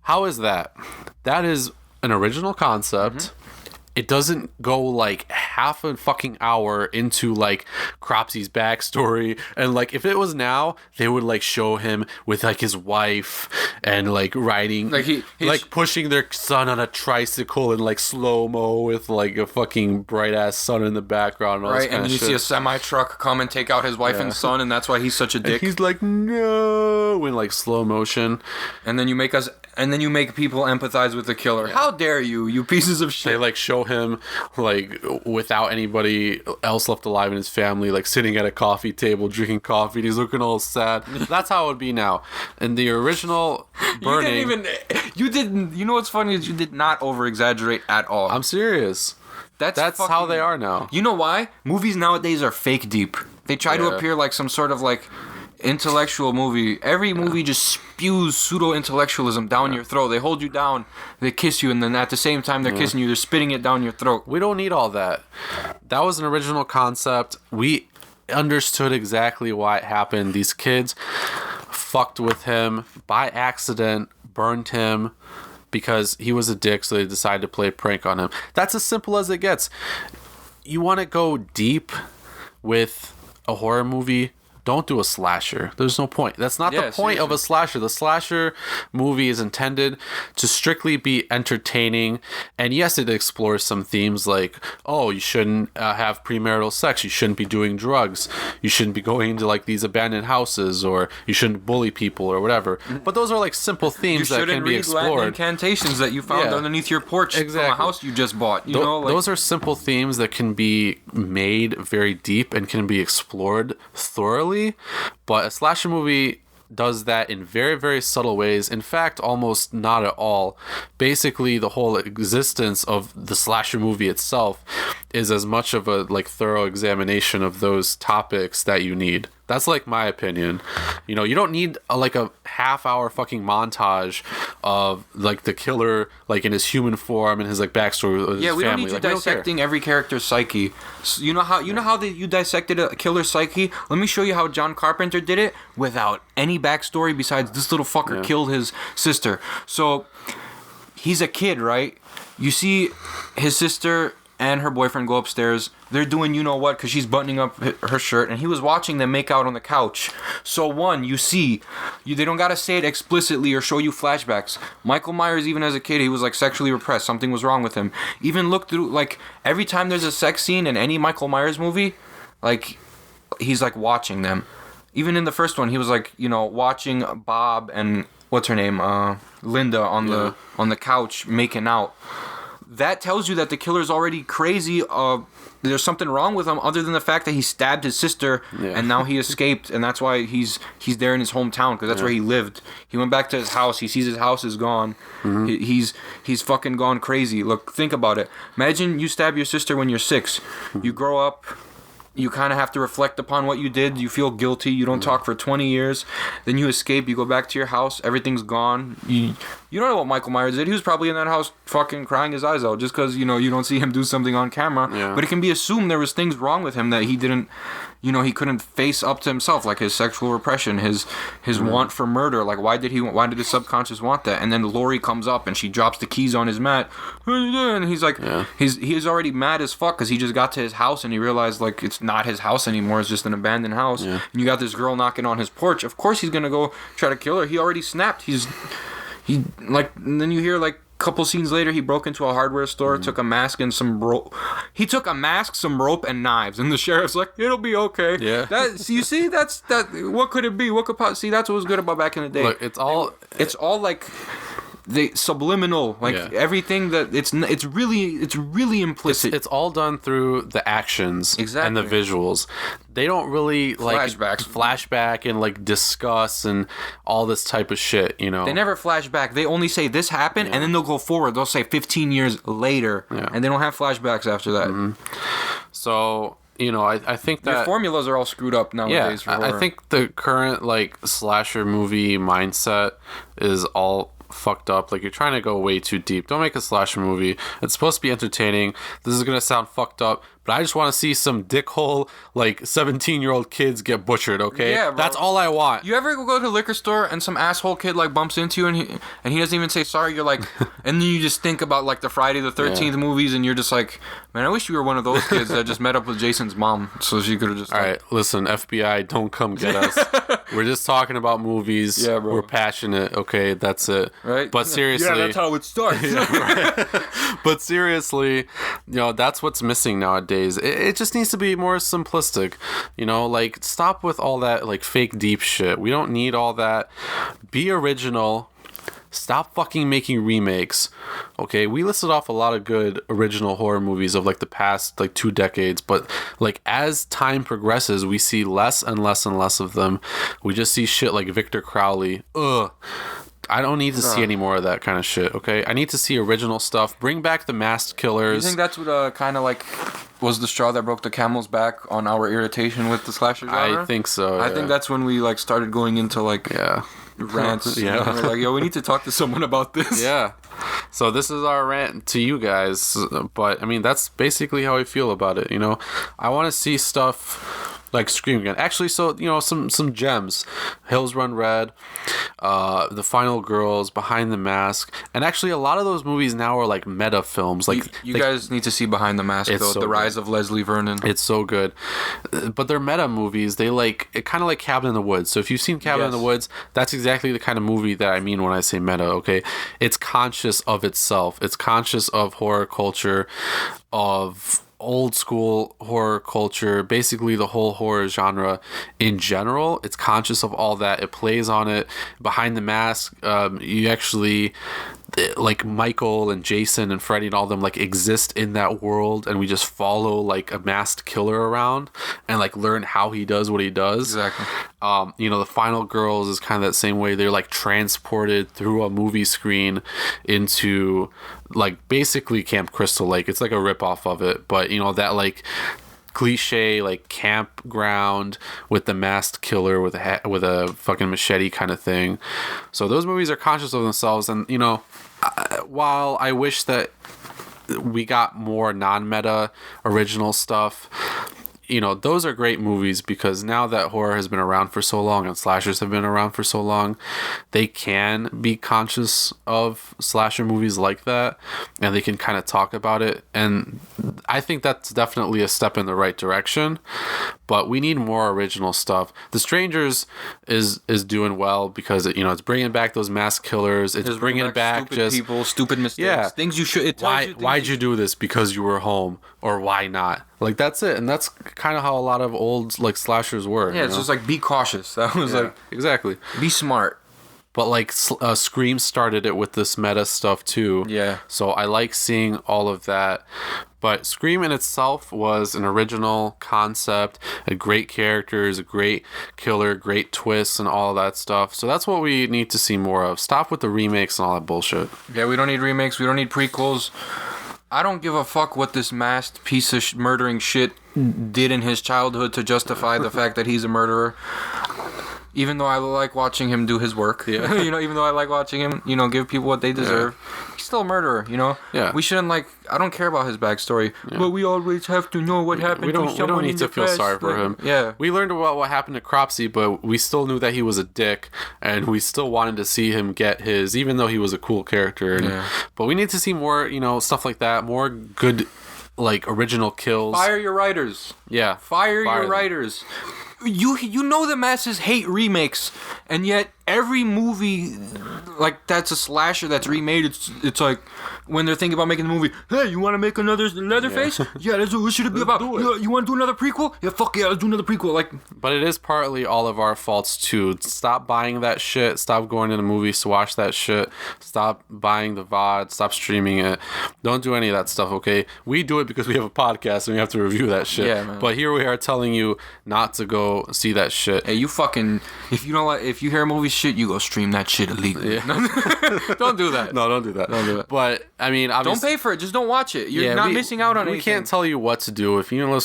how is that? That is an original concept. Mm-hmm. It doesn't go like half a fucking hour into like Cropsy's backstory, and like if it was now, they would like show him with like his wife and like riding, like he's like pushing their son on a tricycle in like slow mo with like a fucking bright ass sun in the background, and all right? And you see a semi truck come and take out his wife and son, and that's why he's such a dick. And he's like, no, in like slow motion, and then you make people empathize with the killer. Yeah. How dare you pieces of shit! They like show him like without anybody else left alive in his family, like sitting at a coffee table drinking coffee, and he's looking all sad. That's how it would be now. In the original Burning, you know what's funny is you did not over exaggerate at all. I'm serious. That's how they are now. You know why? Movies nowadays are fake deep. They try to appear like some sort of like intellectual movie. Every movie just spews pseudo-intellectualism down your throat. They hold you down, they kiss you, and then at the same time they're kissing you, they're spitting it down your throat. We don't need all that. That was an original concept. We understood exactly why it happened. These kids fucked with him by accident, burned him, because he was a dick, so they decided to play a prank on him. That's as simple as it gets. You want to go deep with a horror movie? Don't do a slasher. There's no point. That's not the point of a slasher. The slasher movie is intended to strictly be entertaining. And yes, it explores some themes like, oh, you shouldn't have premarital sex. You shouldn't be doing drugs. You shouldn't be going into like these abandoned houses, or you shouldn't bully people or whatever. But those are like simple themes that can be explored. Latin incantations that you found underneath your porch from a house you just bought. You know, those are simple themes that can be made very deep and can be explored thoroughly. But a slasher movie does that in very, very subtle ways. In fact, almost not at all. Basically, the whole existence of the slasher movie itself is as much of a like thorough examination of those topics that you need. That's like my opinion. You know, you don't need a half-hour fucking montage of like the killer like in his human form and his like backstory with his family. We don't need you dissecting every character's psyche. So you know how you dissected a killer's psyche? Let me show you how John Carpenter did it without any backstory besides this little fucker killed his sister. So he's a kid, right? You see his sister and her boyfriend go upstairs. They're doing you know what because she's buttoning up her shirt, and he was watching them make out on the couch. So they don't gotta say it explicitly or show you flashbacks. Michael Myers, even as a kid, he was like sexually repressed. Something was wrong with him. Even look through like every time there's a sex scene in any Michael Myers movie, like he's like watching them. Even in the first one, he was like watching Bob and what's her name, Linda on the couch making out. That tells you that the killer's already crazy. There's something wrong with him other than the fact that he stabbed his sister and now he escaped, and that's why he's there in his hometown because that's where he lived. He went back to his house. He sees his house is gone. Mm-hmm. He's fucking gone crazy. Look, think about it. Imagine you stab your sister when you're 6. You grow up. You kind of have to reflect upon what you did. You feel guilty. You don't talk for 20 years. Then you escape. You go back to your house. Everything's gone. You don't know what Michael Myers did. He was probably in that house fucking crying his eyes out just because, you don't see him do something on camera. Yeah. But it can be assumed there was things wrong with him that he didn't, he couldn't face up to himself, like his sexual repression, his want for murder. Like, why did his subconscious want that? And then Lori comes up and she drops the keys on his mat. And he's like, he's already mad as fuck because he just got to his house and he realized, like, it's not his house anymore. It's just an abandoned house. Yeah. And you got this girl knocking on his porch. Of course he's going to go try to kill her. He already snapped. And then you hear, like, couple scenes later, he broke into a hardware store, took a mask and some rope. He took a mask, some rope, and knives. And the sheriff's like, "It'll be okay." Yeah. You see, that's that. What could it be? See, that's what was good about back in the day. Look, it's all like the subliminal, like everything that it's really implicit. It's all done through the actions and the visuals. They don't really like flashback and like discuss and all this type of shit. They never flash back. They only say this happened, and then they'll go forward. They'll say 15 years later, and they don't have flashbacks after that. Mm-hmm. So. I think that the formulas are all screwed up nowadays. Yeah, I think the current like slasher movie mindset is all fucked up. Like, you're trying to go way too deep. Don't make a slasher movie. It's supposed to be entertaining. This is gonna sound fucked up, but I just want to see some dickhole like 17-year-old kids get butchered. Okay, yeah, bro. That's all I want. You ever go to a liquor store and some asshole kid like bumps into you and he doesn't even say sorry? You're like, and then you just think about like the Friday the 13th movies, and you're just like, man, I wish you were one of those kids that just met up with Jason's mom so she could have just. All right, listen, FBI, don't come get us. We're just talking about movies. Yeah, bro. We're passionate. Okay, that's it. Right. But seriously, that's how it starts. But seriously, that's what's missing nowadays. It just needs to be more simplistic. Like, stop with all that like fake deep shit. We don't need all that. Be original. Stop fucking making remakes. Okay, we listed off a lot of good original horror movies of like the past like 2 decades, but like as time progresses, we see less and less and less of them. We just see shit like Victor Crowley. Ugh. I don't need to see any more of that kind of shit, okay? I need to see original stuff. Bring back the masked killers. You think that's what kind of like was the straw that broke the camel's back on our irritation with the slasher genre? I think so, I think that's when we like started going into like rants. Yeah. We're like, yo, we need to talk to someone about this. Yeah. So this is our rant to you guys. But, I mean, that's basically how I feel about it, I want to see stuff like Scream again. Actually, so some gems. Hills Run Red, The Final Girls, Behind the Mask, and actually a lot of those movies now are like meta films. Like you guys need to see Behind the Mask, though. so The Rise good. of Leslie Vernon. It's so good, but they're meta movies. They it kind of like Cabin in the Woods. So if you've seen Cabin in the Woods, that's exactly the kind of movie that I mean when I say meta. Okay, it's conscious of itself. It's conscious of horror culture, of old school horror culture, basically the whole horror genre in general. It's conscious of all that. It plays on it. Behind the Mask, you actually, like Michael and Jason and Freddy and all them like exist in that world, and we just follow like a masked killer around and like learn how he does what he does. Exactly. The Final Girls is kind of that same way. They're like transported through a movie screen into like basically Camp Crystal Lake. It's like a ripoff of it, but that like cliche like campground with the masked killer with a fucking machete kind of thing. So those movies are conscious of themselves, and while I wish that we got more non-meta original stuff, those are great movies, because now that horror has been around for so long and slashers have been around for so long, they can be conscious of slasher movies like that, and they can kind of talk about it. And I think that's definitely a step in the right direction, but we need more original stuff. The Strangers is doing well because it's bringing back those mass killers. It's bringing back stupid just people, stupid mistakes, things you should. Why'd you do this? Because you were home, or why not? Like, that's it. And that's kind of how a lot of old like slashers were. Yeah, it's just like, be cautious. That was like, exactly. be smart. But like Scream started it with this meta stuff too. Yeah. So I like seeing all of that. But Scream in itself was an original concept, a great characters, a great killer, great twists, and all of that stuff. So that's what we need to see more of. Stop with the remakes and all that bullshit. Yeah, we don't need remakes. We don't need prequels. I don't give a fuck what this masked piece of murdering shit did in his childhood to justify the fact that he's a murderer. Even though I like watching him do his work. Yeah. Even though I like watching him, give people what they deserve. Yeah. He's still a murderer, Yeah. We shouldn't I don't care about his backstory. Yeah. But we always have to know what happened to someone. We don't need to feel sorry for him. Yeah. We learned about what happened to Cropsy, but we still knew that he was a dick, and we still wanted to see him get his, even though he was a cool character. And, but we need to see more, stuff like that, more good, like, original kills. Fire your writers. Yeah. Fire your writers. You know the masses hate remakes, and yet every movie like that's a slasher that's remade, it's like when they're thinking about making the movie, hey, you want to make another Leatherface? Yeah, what should it be about? You want to do another prequel? Yeah, fuck yeah, let's do another prequel. But it is partly all of our faults too. Stop buying that shit. Stop going to the movies to watch that shit. Stop buying the VOD. Stop streaming it. Don't do any of that stuff, okay? We do it because we have a podcast and we have to review that shit. Yeah, man. But here we are telling you not to go see that shit. Hey, you fucking, if you hear a movie shit, you go stream that shit illegally. Yeah. Don't do that. No, don't do that. Don't do it. But I mean, don't pay for it. Just don't watch it. You're not missing out on anything. We can't tell you what to do. If you want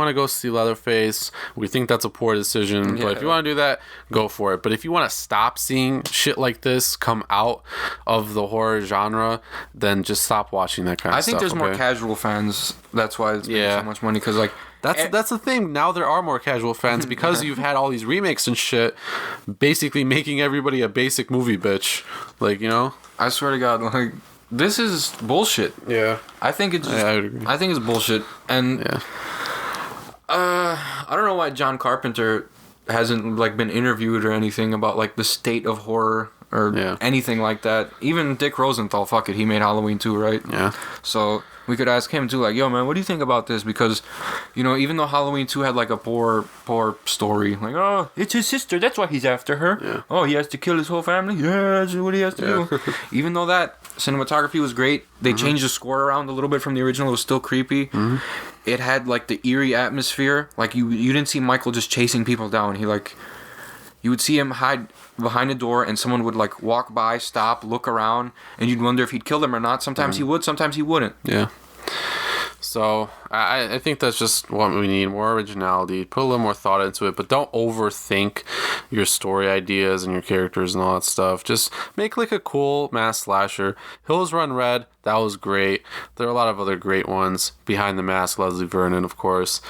to go see Leatherface, we think that's a poor decision. But if you want to do that, go for it. But if you want to stop seeing shit like this come out of the horror genre, then just stop watching that kind of stuff. I think there's more casual fans. That's why it's making so much money. Because that's the thing. Now there are more casual fans because you've had all these remakes and shit, basically making everybody a basic movie bitch. I swear to God, this is bullshit. Yeah. I think it's. I would agree. I think it's bullshit, and I don't know why John Carpenter hasn't been interviewed or anything about the state of horror or anything like that. Even Dick Rosenthal, fuck it, he made Halloween 2, right? Yeah. So we could ask him too, yo man, what do you think about this? Because, even though Halloween 2 had a poor story, oh, it's his sister, that's why he's after her. Yeah. Oh, he has to kill his whole family? Yeah, that's what he has to do. Even though that cinematography was great, they changed the score around a little bit from the original, it was still creepy. Mm-hmm. It had the eerie atmosphere. You didn't see Michael just chasing people down. You would see him hide behind a door, and someone would walk by, stop, look around, and you'd wonder if he'd kill them or not. Sometimes he would, sometimes he wouldn't. Yeah. So I think that's just what we need, more originality. Put a little more thought into it, but don't overthink your story ideas and your characters and all that stuff. Just make like a cool mass slasher. Hills Run Red, that was great. There are a lot of other great ones. Behind the Mask, Leslie Vernon, of course.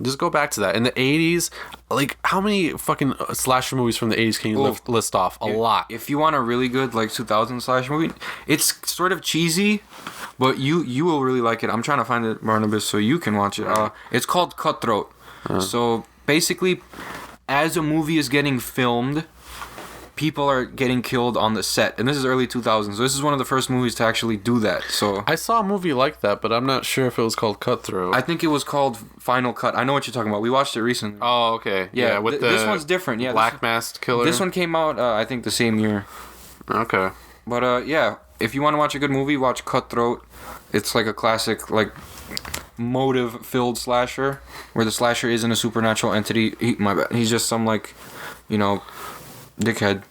Just go back to that. In the 80s, like, how many fucking slasher movies from the 80s can you list off? A lot. If you want a really good, like, 2000 slasher movie, it's sort of cheesy, but you will really like it. I'm trying to find it, Barnabas, so you can watch it. It's called Cutthroat. So, basically, as a movie is getting filmed, people are getting killed on the set, and this is early 2000s. So this is one of the first movies to actually do that. So I saw a movie like that, but I'm not sure if it was called Cutthroat. I think it was called Final Cut. I know what you're talking about. We watched it recently. Oh, okay. Yeah, with this one's different. Yeah, Black Masked Killer. This one came out, I think, the same year. Okay. But yeah, if you want to watch a good movie, watch Cutthroat. It's like a classic, like, motive-filled slasher, where the slasher isn't a supernatural entity. He's just some, like, dickhead.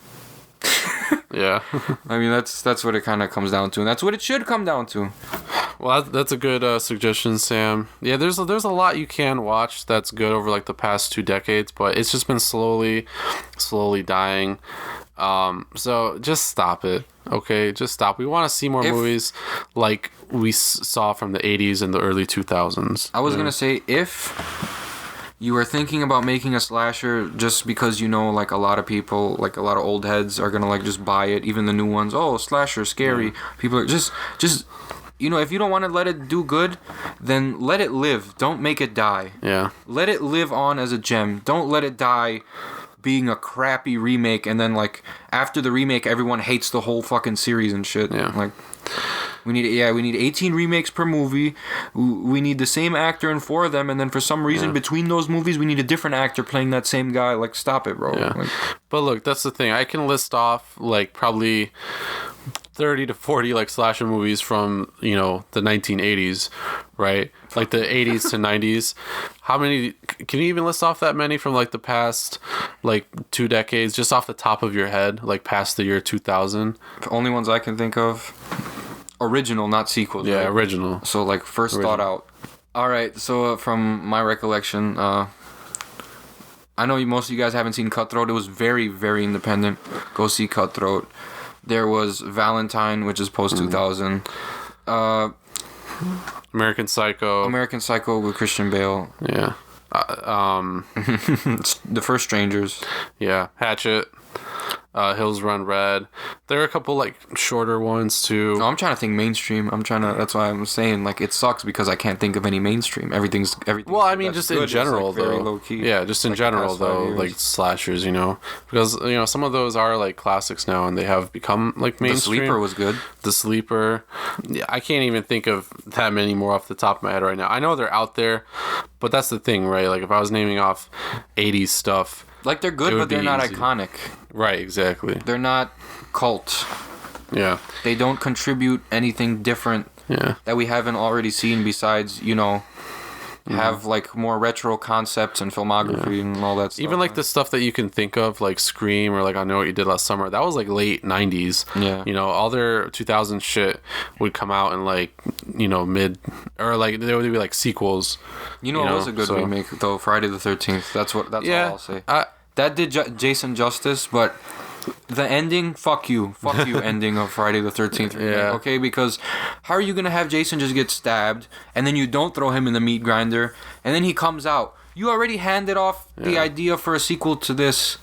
Yeah. I mean, that's what it kind of comes down to, and that's what it should come down to. Well, that's a good suggestion, Sam. Yeah, there's a lot you can watch that's good over like the past 2 decades, but it's just been slowly dying. So just stop it, okay? Just stop. We want to see more movies like we saw from the 80s and the early 2000s. I was gonna say, if you are thinking about making a slasher just because like a lot of people, like a lot of old heads are gonna like just buy it, even the new ones. Oh, slasher, scary. People are just if you don't want to let it do good, then let it live. Don't make it die. Yeah. Let it live on as a gem. Don't let it die being a crappy remake, and then like after the remake everyone hates the whole fucking series and shit. Yeah. Like we need 18 remakes per movie. We need the same actor in 4 of them, and then for some reason between those movies we need a different actor playing that same guy. Like, stop it, bro. Yeah. Like, but look, that's the thing. I can list off like probably 30 to 40 like slasher movies from the 1980s, right? Like the 80s to 90s. How many can you even list off that many from like the past like 2 decades, just off the top of your head, like past the year 2000? The only ones I can think of, original, not sequels. Yeah, right? original. So like first thought out. All right, so from my recollection, I know most of you guys haven't seen Cutthroat. It was very, very independent. Go see Cutthroat. There was Valentine, which is post 2000. American Psycho with Christian Bale. Yeah. The First Strangers. Yeah. Hatchet. Hills Run Red. There are a couple like shorter ones too. No, I'm trying to think mainstream. That's why I'm saying like it sucks because I can't think of any mainstream. Everything's. Well, I mean, just in general, like, though. very low key. Yeah, just in general, though, like slashers, because some of those are like classics now, and they have become like mainstream. The Sleeper was good. The Sleeper. Yeah, I can't even think of that many more off the top of my head right now. I know they're out there, but that's the thing, right? Like if I was naming off 80s stuff. Like they're good, but they're not iconic. Right, exactly. They're not cult. Yeah. They don't contribute anything different that we haven't already seen besides, have like more retro concepts and filmography and all that stuff. Even like the stuff that you can think of, like Scream or like I Know What You Did Last Summer, that was like late 90s. Yeah. All their 2000 shit would come out in like, mid, or like there would be like sequels. It was a good remake though, Friday the 13th. That's all I'll say. That did Jason justice, but the ending, fuck you ending of Friday the 13th remake, okay? Because how are you gonna have Jason just get stabbed and then you don't throw him in the meat grinder and then he comes out? You already handed off the idea for a sequel to this,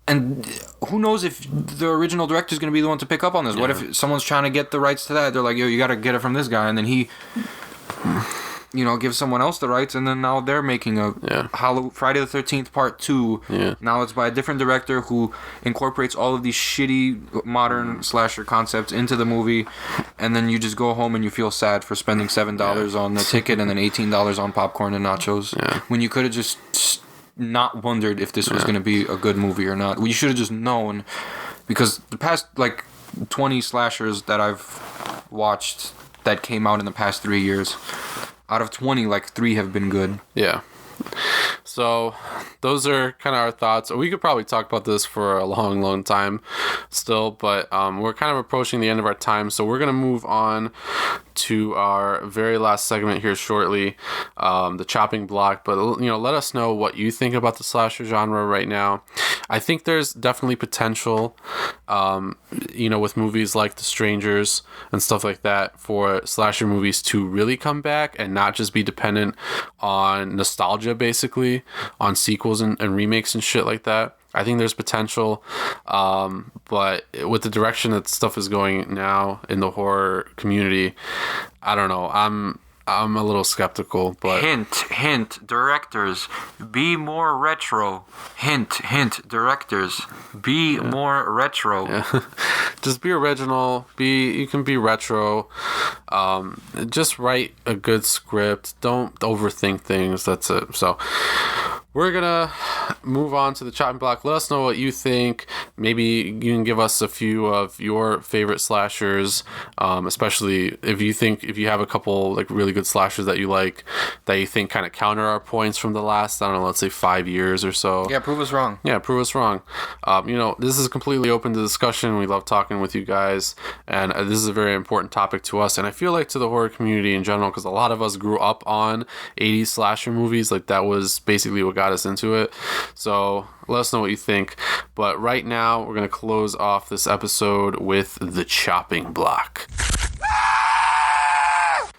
and who knows if the original director is gonna be the one to pick up on this? What if someone's trying to get the rights to that? They're like, yo, you gotta get it from this guy, and then he give someone else the rights, and then now they're making a Friday the 13th Part 2. Yeah. Now it's by a different director who incorporates all of these shitty modern slasher concepts into the movie, and then you just go home and you feel sad for spending $7 on the ticket and then $18 on popcorn and nachos. Yeah. When you could have just not wondered if this was going to be a good movie or not. You should have just known, because the past like 20 slashers that I've watched that came out in the past 3 years, out of 20, like 3 have been good. Yeah. So those are kind of our thoughts. We could probably talk about this for a long, long time still, but we're kind of approaching the end of our time. So we're going to move on to our very last segment here shortly, the chopping block. But, let us know what you think about the slasher genre right now. I think there's definitely potential, with movies like The Strangers and stuff like that for slasher movies to really come back and not just be dependent on nostalgia, basically, on sequels and remakes and shit like that. I think there's potential, but with the direction that stuff is going now in the horror community, I don't know. I'm a little skeptical, but hint, directors, be more retro. Hint, directors, be more retro. Yeah. Just be original. You can be retro. Just write a good script. Don't overthink things. That's it. So we're gonna move on to the chopping block. Let us know what you think. Maybe you can give us a few of your favorite slashers, especially if you have a couple like really good slashers that you like, that you think kind of counter our points from the last, I don't know, let's say 5 years or so. Yeah, prove us wrong. This is completely open to discussion. We love talking with you guys, and this is a very important topic to us, and I feel like to the horror community in general, because a lot of us grew up on 80s slasher movies. Like, that was basically what got us into it. So let us know what you think. But right now, we're going to close off this episode with the chopping block.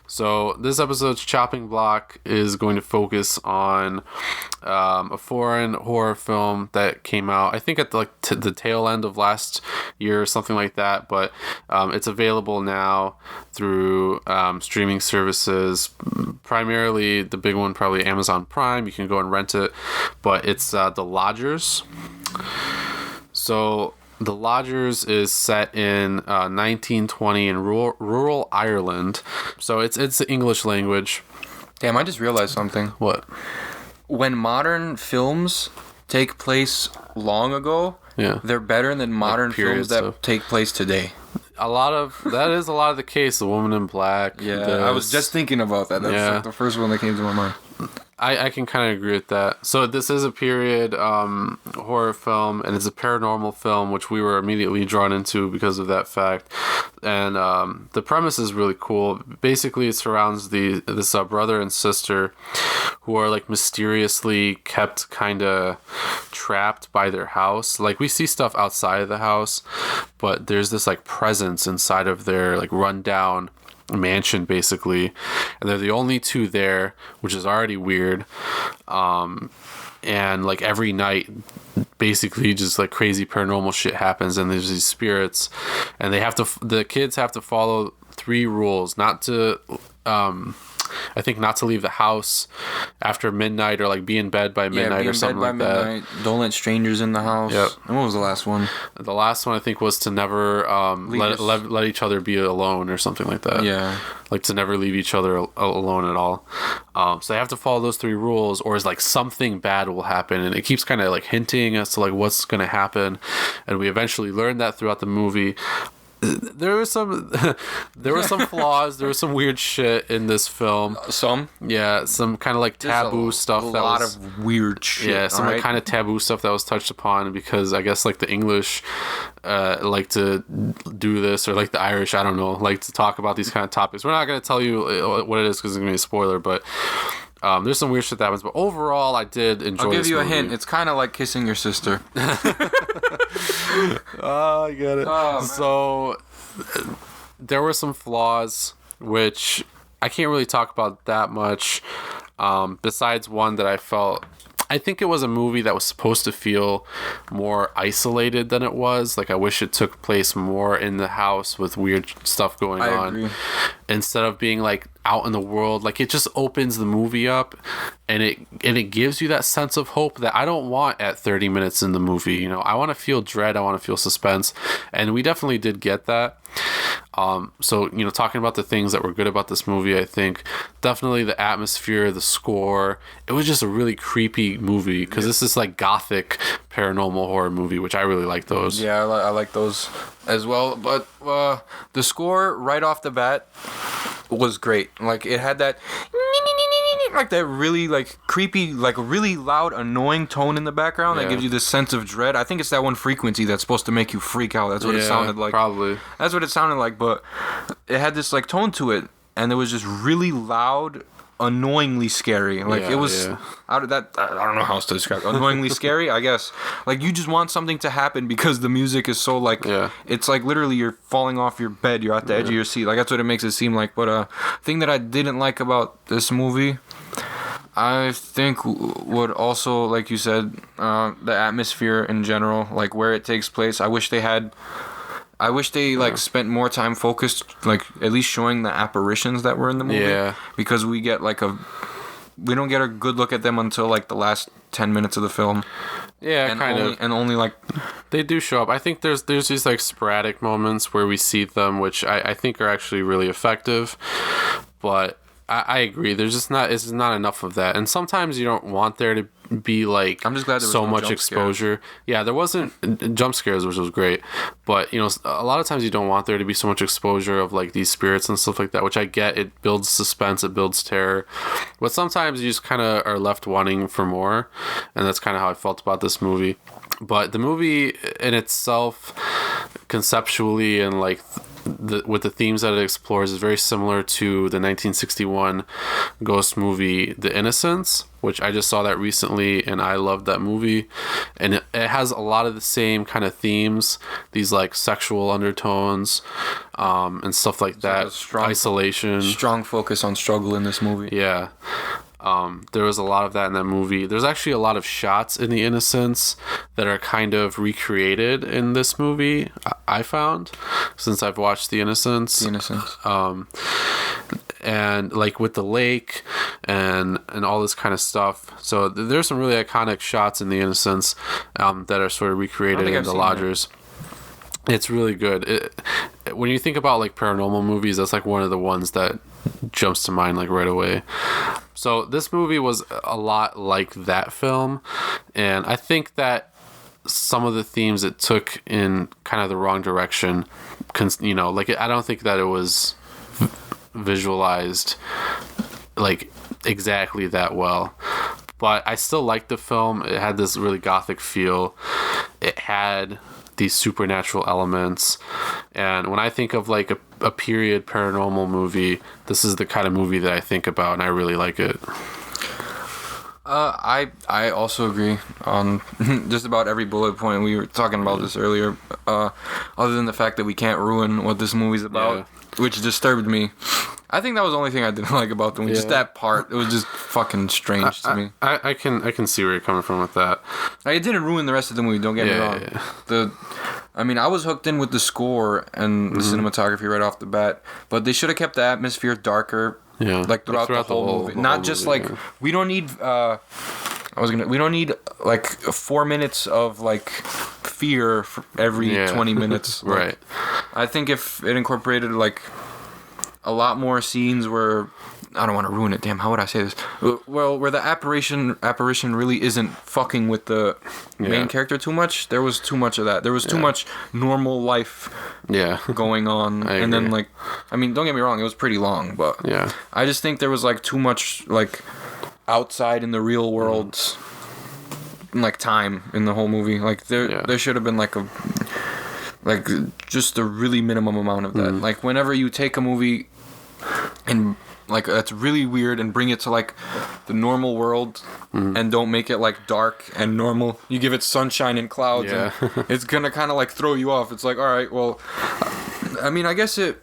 So this episode's chopping block is going to focus on a foreign horror film that came out, I think, at the tail end of last year or something like that. But it's available now through streaming services. Primarily, the big one, probably Amazon Prime. You can go and rent it. But it's The Lodgers. So The Lodgers is set in 1920 in rural Ireland. So it's the English language. Damn, I just realized something. What? When modern films take place long ago, they're better than modern films that take place today. That is a lot of the case. The Woman in Black. Yeah, I was just thinking about that. That's like the first one that came to my mind. I can kind of agree with that. So this is a period horror film, and it's a paranormal film, which we were immediately drawn into because of that fact. And the premise is really cool. Basically, it surrounds this brother and sister who are like mysteriously kept kind of trapped by their house. Like, we see stuff outside of the house, but there's this like presence inside of their like rundown mansion, basically, and they're the only two there, which is already weird. And like every night, basically, just like crazy paranormal shit happens, and there's these spirits, and the kids have to follow 3 rules: not to not to leave the house after midnight, or like be in bed by midnight, or something like that. Don't let strangers in the house. Yep. And what was the last one? The last one, I think, was to never let each other be alone, or something like that. Yeah. Like, to never leave each other alone at all. So they have to follow those 3 rules, or is like something bad will happen, and it keeps kind of like hinting as to like what's going to happen, and we eventually learn that throughout the movie. There were some flaws. There was some weird shit in this film. Some kind of like taboo stuff. A lot of weird shit. Yeah, some like kind of taboo stuff that was touched upon, because I guess like the English like to do this, or like the Irish, I don't know, like to talk about these kind of topics. We're not going to tell you what it is because it's going to be a spoiler, but there's some weird shit that happens. But overall, I did enjoy. I'll give you movie. A hint. It's kind of like kissing your sister. Oh, I get it. Oh, so there were some flaws, which I can't really talk about that much. Besides one that I think it was a movie that was supposed to feel more isolated than it was. Like, I wish it took place more in the house with weird stuff going on. Agree. Instead of being like out in the world. Like, it just opens the movie up, and it gives you that sense of hope that I don't want at 30 minutes in the movie. I want to feel dread, I want to feel suspense, and we definitely did get that. So talking about the things that were good about this movie, I think definitely the atmosphere, the score. It was just a really creepy movie, because this is like gothic paranormal horror movie, which I really like those. Yeah, I like those as well. But the score right off the bat was great. Like, it had that like that really like creepy, like a really loud, annoying tone in the background that gives you this sense of dread. I think it's that one frequency that's supposed to make you freak out. That's what it sounded like. Probably. That's what it sounded like, but it had this like tone to it, and it was just really loud, annoyingly scary. Like it was out of that. I don't know how else to describe it. Annoyingly scary, I guess. Like you just want something to happen because the music is so like it's like literally you're falling off your bed. You're at the edge of your seat. Like that's what it makes it seem like. But thing that I didn't like about this movie, I think would also, like you said, the atmosphere in general, like where it takes place. I wish they like spent more time focused, like at least showing the apparitions that were in the movie. Yeah. Because we don't get a good look at them until like the last 10 minutes of the film. Yeah, and only like they do show up. I think there's these like sporadic moments where we see them, which I think are actually really effective. But I agree. It's not enough of that, and sometimes you don't want there to be like I'm just glad there was so no much jump exposure. Scares. Yeah, there wasn't jump scares, which was great, but you know, a lot of times you don't want there to be so much exposure of like these spirits and stuff like that. Which I get. It builds suspense, it builds terror, but sometimes you just kind of are left wanting for more, and that's kind of how I felt about this movie. But the movie in itself, conceptually and like with the themes that it explores, is very similar to the 1961 ghost movie The Innocents, which I just saw that recently and I loved that movie. And it has a lot of the same kind of themes, these like sexual undertones and stuff like that. Isolation. Strong focus on struggle in this movie. Yeah. There was a lot of that in that movie. There's actually a lot of shots in The Innocents that are kind of recreated in this movie, I found, since I've watched The Innocents. And like with the lake and all this kind of stuff. So there's some really iconic shots in The Innocents that are sort of recreated in The Lodgers. It's really good. When you think about like paranormal movies, that's like one of the ones that jumps to mind like right away. So this movie was a lot like that film, and I think that some of the themes it took in kind of the wrong direction, you know, like I don't think that it was visualized like exactly that well. But I still liked the film. It had this really gothic feel. It had these supernatural elements, and when I think of like a period paranormal movie, this is the kind of movie that I think about, and I really like it. I also agree on just about every bullet point. We were talking about this earlier, other than the fact that we can't ruin what this movie's about, which disturbed me. I think that was the only thing I didn't like about the movie. Just that part. It was just fucking strange to me. I can see where you're coming from with that. Like, it didn't ruin the rest of the movie, don't get me wrong. I was hooked in with the score and the cinematography right off the bat, but they should have kept the atmosphere darker. Yeah, like throughout the whole movie. Not just like we don't need we don't need like 4 minutes of like fear for every 20 minutes. Like, right. I think if it incorporated like a lot more scenes where I don't want to ruin it. Damn, how would I say this? Well, where the apparition really isn't fucking with the main character too much. There was too much of that. There was too much normal life going on. And then like, I mean, don't get me wrong, it was pretty long, but I just think there was like too much like outside in the real world like time in the whole movie. Like there should have been like just a really minimum amount of that. Like whenever you take a movie and like that's really weird and bring it to like the normal world and don't make it like dark and normal, you give it sunshine and clouds and it's gonna kind of like throw you off. It's like, all right, well, I mean, I guess it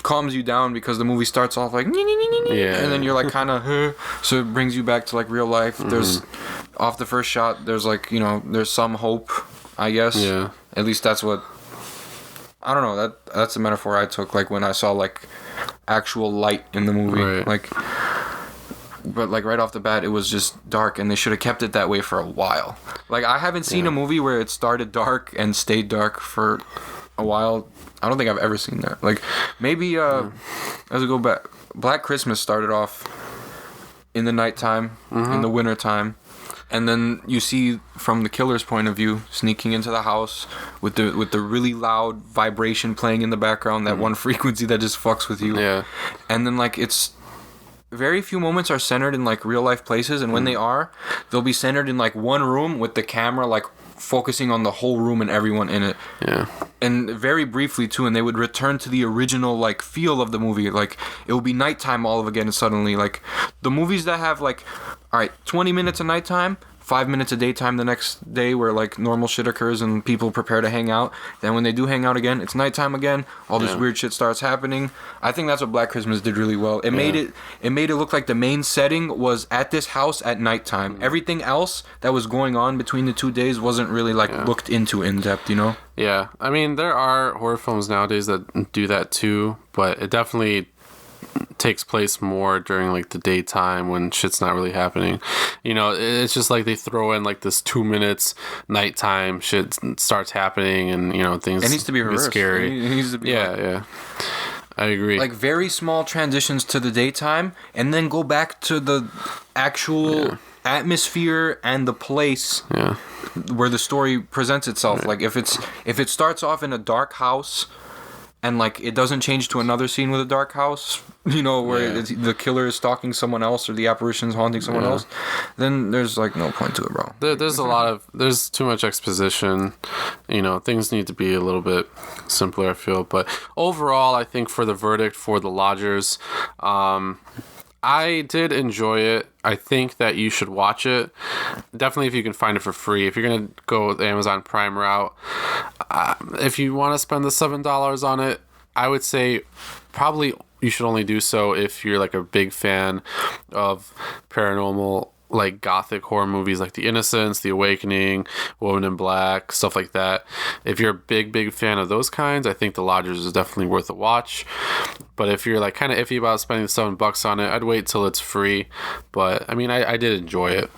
calms you down because the movie starts off like and then you're like kind of so it brings you back to like real life. There's off the first shot there's like, you know, there's some hope, I guess. At least that's what I don't know, that's the metaphor I took like when I saw like actual light in the movie. But like right off the bat it was just dark, and they should have kept it that way for a while. Like I haven't seen a movie where it started dark and stayed dark for a while. I don't think I've ever seen that. Like maybe as we go back, Black Christmas started off in the nighttime, in the winter time. And then you see from the killer's point of view sneaking into the house with the really loud vibration playing in the background, that one frequency that just fucks with you. And then like it's very few moments are centered in like real life places, and when they are, they'll be centered in like one room with the camera like focusing on the whole room and everyone in it. Yeah. And very briefly too, and they would return to the original like feel of the movie. Like it will be nighttime all of again, and suddenly like the movies that have like, all right, 20 minutes of nighttime, 5 minutes of daytime the next day where like normal shit occurs and people prepare to hang out. Then when they do hang out again, it's nighttime again. All this weird shit starts happening. I think that's what Black Christmas did really well. It made it look like the main setting was at this house at nighttime. Everything else that was going on between the 2 days wasn't really like looked into in depth, you know? Yeah. I mean, there are horror films nowadays that do that too, but it definitely takes place more during like the daytime when shit's not really happening. You know, it's just like they throw in like this 2 minutes nighttime shit starts happening, and you know things. It needs to be reversed. Scary. It needs to be Yeah. I agree. like very small transitions to the daytime, and then go back to the actual atmosphere and the place where the story presents itself. Like if it starts off in a dark house, and like it doesn't change to another scene with a dark house, you know, where the killer is stalking someone else or the apparition's haunting someone else, then there's like no point to it, bro. There's too much exposition. You know, things need to be a little bit simpler, I feel. But overall, I think for the verdict for The Lodgers, I did enjoy it. I think that you should watch it. Definitely if you can find it for free. If you're going to go the Amazon Prime route, if you want to spend the $7 on it, I would say probably you should only do so if you're like a big fan of paranormal, like gothic horror movies like The Innocents, The Awakening, Woman in Black, stuff like that. If you're a big fan of those kinds, I think The Lodgers is definitely worth a watch. But if you're like kind of iffy about spending the $7 on it, I'd wait till it's free. But I mean, I did enjoy it.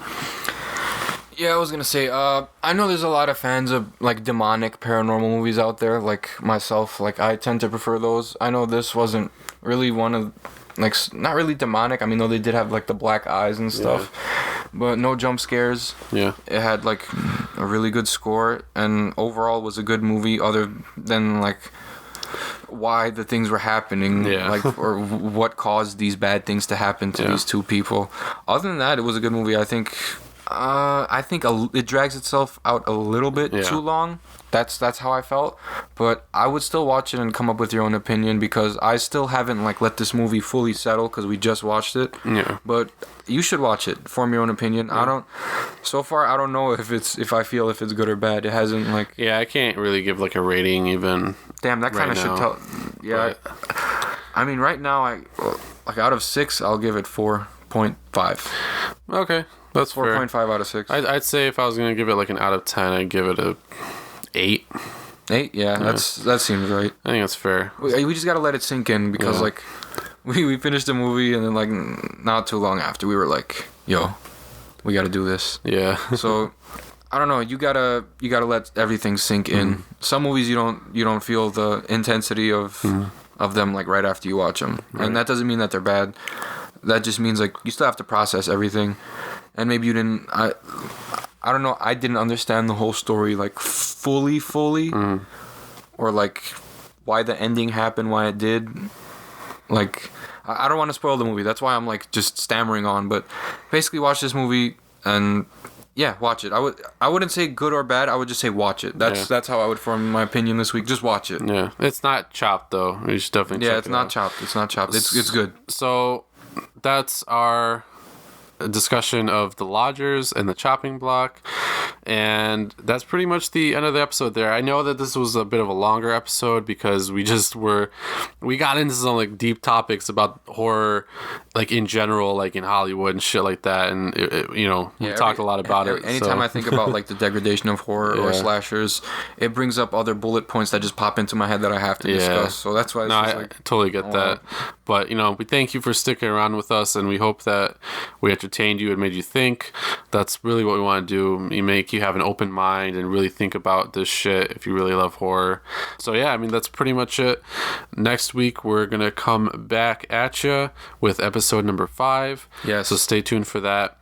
Yeah, I was gonna say, I know there's a lot of fans of like demonic paranormal movies out there, like myself. Like I tend to prefer those. I know this wasn't really one of, like, not really demonic. I mean, though they did have like the black eyes and stuff, but no jump scares. Yeah, it had like a really good score, and overall was a good movie. Other than like why the things were happening, like or what caused these bad things to happen to these two people. Other than that, it was a good movie. I think it drags itself out a little bit too long. That's how I felt, but I would still watch it and come up with your own opinion, because I still haven't like let this movie fully settle because we just watched it. Yeah. But you should watch it. Form your own opinion. So far I don't know if I feel if it's good or bad. It hasn't like. Yeah, I can't really give like a rating even. Damn, that kind of should tell. Yeah. I mean, right now like out of 6, I'll give it 4.5. Okay. That's 4.5 out of 6. I'd say if I was gonna give it like an out of 10, I'd give it a 8. 8? Yeah, that seems right. I think that's fair. We just gotta let it sink in, because like we finished the movie, and then like not too long after we were like, yo, we gotta do this. Yeah. So I don't know. You gotta let everything sink in. Some movies you don't feel the intensity of them like right after you watch them, and that doesn't mean that they're bad. That just means like you still have to process everything. And maybe you didn't. I don't know. I didn't understand the whole story like fully, or like why the ending happened, why it did. Like I don't want to spoil the movie. That's why I'm like just stammering on. But basically, watch this movie and watch it. I wouldn't say good or bad. I would just say watch it. That's how I would form my opinion this week. Just watch it. Yeah, it's not chopped though. You should definitely. Yeah, it's not chopped. It's not chopped. It's good. So that's our discussion of The Lodgers and the chopping block, and that's pretty much the end of the episode there. I know that this was a bit of a longer episode because we got into some like deep topics about horror, like in general, like in Hollywood and shit like that, and we talked a lot about it. Anytime I think about like the degradation of horror or slashers, it brings up other bullet points that just pop into my head that I have to discuss. So that's why I totally get that. But we thank you for sticking around with us, and we hope that we entertained you and made you think. That's really what we want to do. We make you have an open mind and really think about this shit if you really love horror. So yeah, I mean, that's pretty much it. Next week we're gonna come back at you with episode number 5. Yes. So stay tuned for that.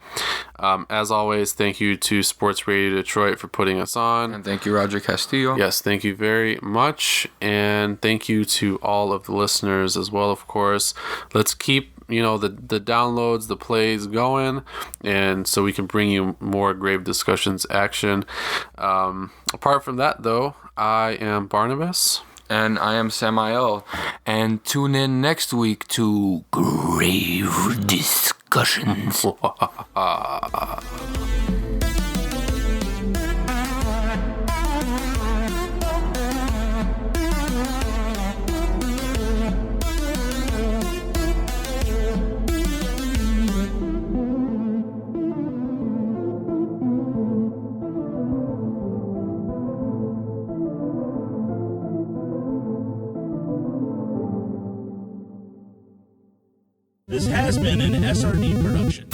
As always, thank you to Sports Radio Detroit for putting us on. And thank you, Roger Castillo. Yes, thank you very much. And thank you to all of the listeners as well, of course. Let's keep the downloads, the plays going, and so we can bring you more Grave Discussions action. Apart from that, though, I am Barnabas. And I am Samael. And tune in next week to Grave Discussions. This has been an SRD production.